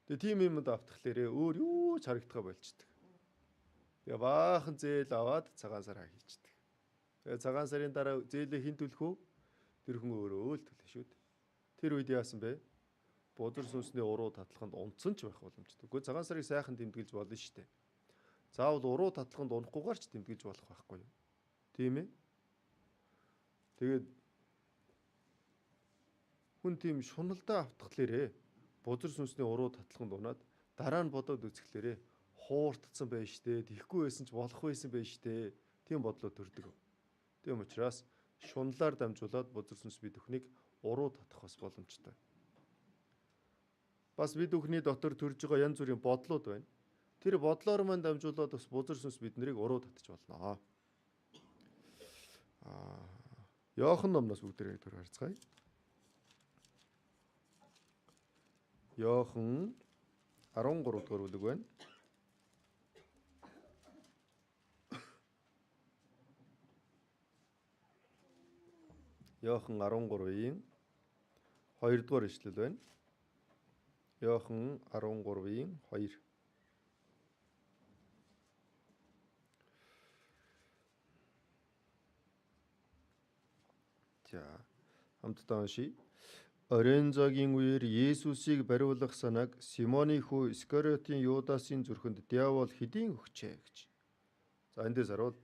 Тэгээ тийм юмд автахлаарээ өөр юу ч харагдахаа болчдөг. Тэгээ баахан зээл аваад цагаан сараа хийчдэг. Тэгээ цагаан сарын дараа зээлээ хин төлөх үү? Тэр хүн өөрөө л төлөх шүү дээ. Тэр үед яасан бэ? Бузар сүнсний уруу татлаханд унтсан ч байх боломжтой. Гэхдээ цагаан сарыг сайхан тэмдэглэж болно шүү дээ. Заавал уруу татлаханд унахгүйгээр ч тэмдэглэж болох байхгүй юу? Тийм ээ. Тэгээд хүн тийм шуналдаа автахлаарэ бузар сүнсний уруу татлаханд унаад дараа нь бодоод үзэхлээрэ хууртцсан байж штэ, тийхгүй байсан ч болох байсан байж штэ. Тийм бодлоо төрдөг. Тийм учраас шуналаар дамжуулаад бузар сүнс бид бүхнийг уруу татах бас боломжтой. Бас бид бүхний дотор төрж байгаа янз бүрийн бодлууд байна. Тэр бодлоор маань дамжуулаад бас бузар сүнс биднийг уруу татж болно. Иохан номноос бүгдээрээ төр харцгаая. Иохан 13 дугаар бүлэг байна. Иохан 13-ийн 2 дугаар ишлэл байна. Иохан 13-ийн 2. За, хамтдаа уншийе. Оройн цагийн үеэр Есүсийг бариулах санааг Симоны хүү Искариотын Юдасын зүрхэнд диавол хэдийн өгчээ гэж. За эндээс харуул.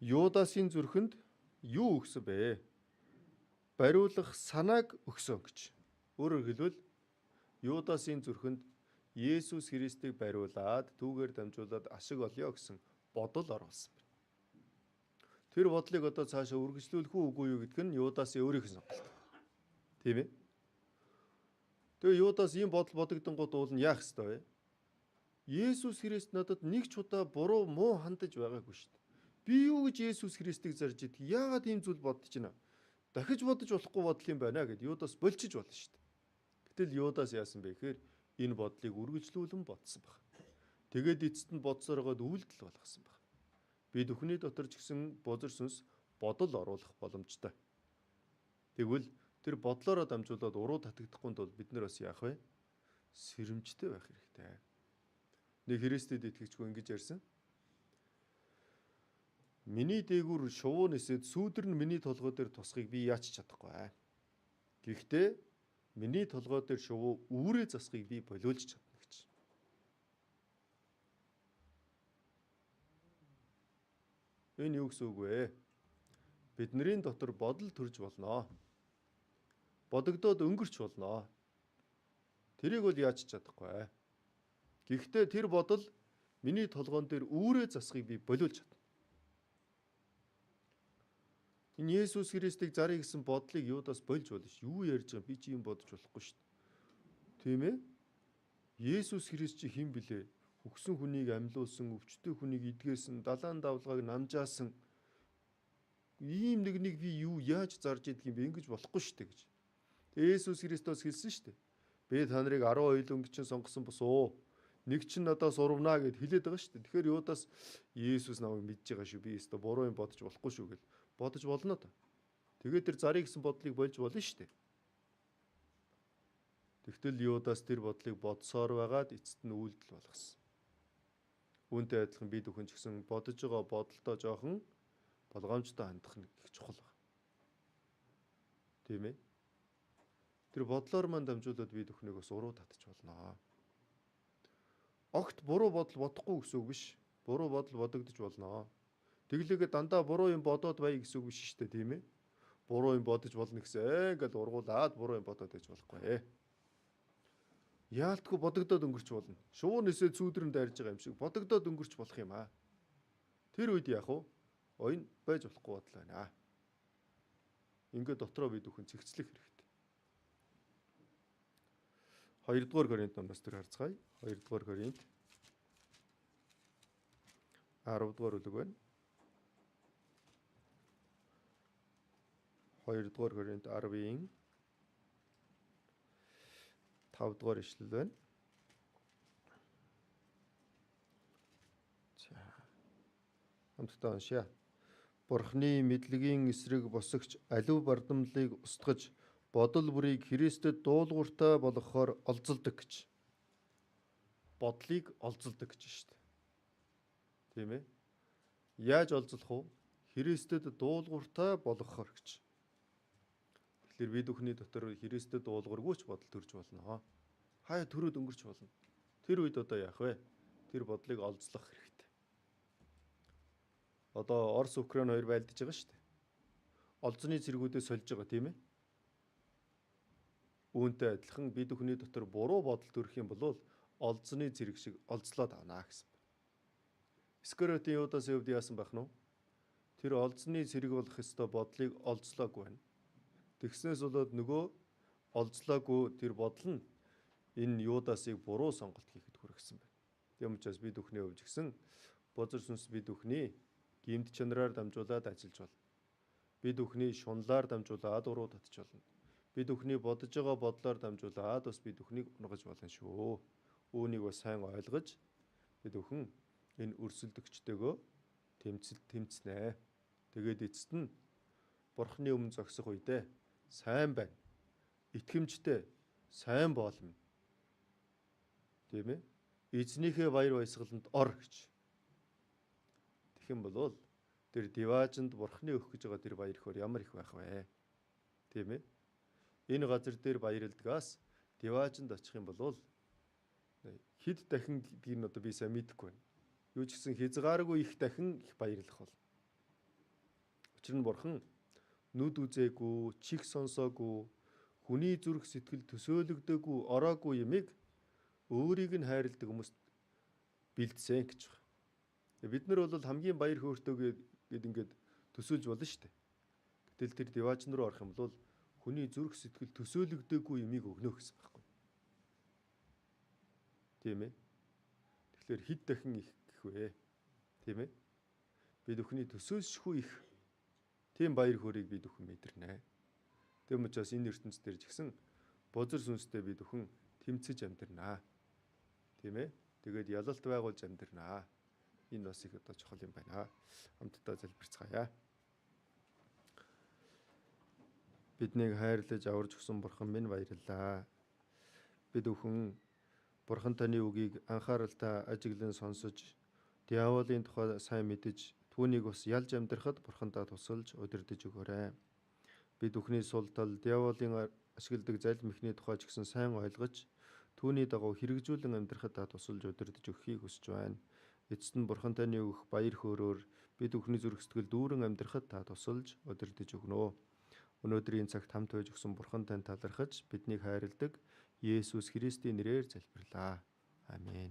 Юдасын зүрхэнд юу өгсөн бэ? Бариулах санааг өгсөн гэж. Өөрөөр хэлбэл Юдасын зүрхэнд Есүс Христийг бариулаад түүгээр дамжуулаад ашиг олё гэсэн бодол оруулсан байна. Тэр бодлыг одоо цаашаа үргэлжлүүлэх үгүй юу гэдг нь Юдасын өөрийнх нь сонголт. Тийм ээ. Тэгээ Юдас ийм бодол бодогдонгууд уул нь яах ёстой вэ? Есүс Христ надад нэг ч удаа буруу муу хандаж байгаагүй шүү дээ. Би юу гэж Есүс Христийг зарж идэх? Яагаад ийм зүйл бодож байна? Дахиж бодож болохгүй бодол юм байна гэд Юдас болчих болно шүү дээ. Гэтэл Юдас яасан бэ гэхээр энэ бодлыг үргэлжлүүлэн бодсон баг. Тэгээд эцэст нь бодсоор гоод үйлдэл болгосон баг. Бид бүхний дотор ч гэсэн бузар сүнс бодол оруулах боломжтой. Тэгвэл тэр бодлороо дамжуулаад уруу татагдахгүй тул бид нар бас яах вэ? Сэрэмжтэй байх хэрэгтэй. Нэг Христэд итгэжгүй ингэж ярьсан. Миний дээгүүр шувуу нисээд сүүдэр нь миний толгой дээр тусахыг би яаж чадахгүй. Гэхдээ миний толгой дээр шувуу үүрээ засахыг би болиулж чадна гэж. Энэ юу гэсэн үг вэ? Бидний дотор бодол төрж болно. Бодогдоод өнгөрч болно. Тэрийг бол яаж чадахгүй. Гэхдээ тэр бодол миний толгоон дээр үүрээ засахыг би болиулж чадна. Энэ Есүс Христийг заръя гэсэн бодлыг Юдас болж болно ш. Юу ярьж байгаа би чи юм бодож болохгүй ш. Тийм ээ? Есүс Христ чи хэн блэ? Өгсөн хүнийг амьлуулсан, өвчтөе хүнийг эдгээсэн, далайн давлгааг намжаасан. Ийм нэг би юу яаж зарж идэх юм бэ? Ингэж болохгүй ш гэж. Есүс Христос хэлсэн ш. Би та нарыг 12 өнгөчин сонгосон бос уу? Нэг чинь надаас урвнаа гэд хэлээд байгаа ш. Тэгэхээр Юдас Есүс намайг мэдж байгаа шүү. Би өөртөө буруу юм бодож болохгүй шүү гэл бодож болно та. Тэгээд тэр зарыг гэсэн бодлыг болж болно ш. Тэгтэл Юдас тэр бодлыг бодсоор байгаад эцэст нь үйлдэл болгосон. Үүнтэй адилхан бид бүхэн ч гэсэн бодож байгаа бодолтой жоохон болгоомжтой хандах нь их чухал байна. Тийм ээ? Тэр бодлоор мань дамжуулаад бид бүхнийг бас уруу татчих болно. Огт буруу бодол бодохгүй гэсэн үг биш. Буруу бодол бодогдож болно. Тэглээгээ дандаа буруу юм бодоод бай гэсэн үг биш шүү дээ, тийм ээ? Буруу юм бодож болно гэсэн ингээд ургуулад буруу юм бодоод байж болохгүй. Яалтгүй бодогдоод өнгөрч болно. Шувуу нисээд сүүдрэн дайрж байгаа юм шиг бодогдоод өнгөрч болох юм аа. Тэр үед яах вэ? Ойн байж болохгүй бодол байна. Ингээд дотроо бид бүхэн цэгцлэх хэрэгтэй. 2 дугаар Коринт номоос тэр харцгаая. 2 дугаар Коринт 10 дугаар бүлэг байна. 2 дугаар Коринт 10-ийн 5 дугаар ишлэл байна. За. Хамтдаа уншъя. Бурхны мэдлэгийн эсрэг босогч аливаа бардамлыг устгаж бодол бүрийг Христэд дуулууртай болгохоор олзолдог гэж. Бодлыг олзолдог гэж шүү дээ. Тийм ээ? Яаж олзлох вэ? Христэд дуулууртай болгохоор гэж. Тэгэхээр бид бүхний дотор Христэд дуулуургүй ч бодол төрж болно. Хаяа төрөөд өнгөрч болно. Тэр үед одоо яах вэ? Тэр бодлыг олзлох хэрэгтэй. Одоо Орос Украин хоёр байлдаж байгаа шүү дээ. Олзны зэргүүдээ сольж байгаа тийм ээ? Үүнтэй адилхан бид бүхний дотор буруу бодол төрөх юм бол олзны зэрэг шиг олзлоод авнаа гэсэн. Искариотын Юдасын хувьд яасан байх нь вэ? Тэр олзны зэрэг болох ёстой бодлыг олзлоогүй байна. Тэгснээс болоод нөгөө олзлоогүй тэр бодол нь энэ Юдасыг буруу сонголт хийхэд хүргэсэн байна. Тийм учраас бид бүхний хувьд гэсэн бузар сүнс бид бүхний гэмт чанараар дамжуулаад ажиллаж болно. Бид бүхний шунлаар дамжуулаад уруу татж болно. Бид бүхний бодож байгаа бодлоор дамжуулаад бас бид бүхнийг унгаж болно шүү. Үүнийг бас сайн ойлгож бид бүхэн энэ өрсөлдөгчтэйгөө тэмцэнэ. Тэгээд эцэст нь Бурхны өмнө зогсох үедээ сайн байна. Итгэмжтэй сайн болно. Тийм ээ? Эзнийхээ баяр баясгаланд ор гэж. Тэгэх юм бол тэр диваажинд Бурхны өгөх гэж байгаа тэр баяр хөөр ямар их байх вэ? Тийм ээ? энэ газар дээр баярлдгаас Деважинд очих юм бол хэд дахин гэдгийг нь одоо би сайн мэдэхгүй байна. Юу ч гэсэн хязгааргүй их дахин их баярлах бол. Учир нь Бурхан нүд үзээгүй, чих сонсоогүй, хүний зүрх сэтгэл төсөөлөгдөөгүй, ороогүй юмыг өөрийг нь хайрладаг хүмүүст бэлдсэн гэж байна. Бид нар бол хамгийн баяр хөөртэйг гэд ингээд төсөөлж болно шүү дээ. Гэтэл тэр Деважин руу орох юм бол хүний зүрх сэтгэл төсөөлөгдөөгүй юмыг өгнө гэсэн байхгүй. Тийм ээ. Тэгэхээр хэд дахин их гэх вэ? Тийм ээ. Бид өхний төсөөлшгүй их тийм баяр хөөргийг бид өхөн мэдэрнэ. Тэм учраас энэ ертөнцийн дээр ч гэсэн бузар сүнстэй бид өхөн тэмцэж амьдрнаа. Тийм ээ. Тэгээд ялалт байгуулж амьдрнаа. Энэ бас их одоо чухал юм байна. Хамтдаа залбирцгаая. Биднийг хайрлаж аварж өгсөн Бурхан минь баярлалаа. Бид өхөн Бурхан таны үгийг анхааралтай ажиглан сонсож, диаволын тухай сайн мэдэж, түүнийг бас ялж амьдрахад Бурхандаа тусалж удирдах өгөөрэй. Бид өхний сул тал диаволын ашигладаг залим ихний тухай ч гэсэн сайн ойлгож, түүний дагуу хэрэгжүүлэн амьдрахад та тусалж удирдах өгөхийг хүсэж байна. Эцэст нь Бурхан таны өгөх баяр хөөрөөр бид өхний зүрх сэтгэл дүүрэн амьдрахад та тусалж удирдах өгнө. Өнөөдрийн цагт хамт байж өгсөн Бурхан тань талархаж биднийг хайрладаг Есүс Христийн нэрээр залбирлаа. Амен.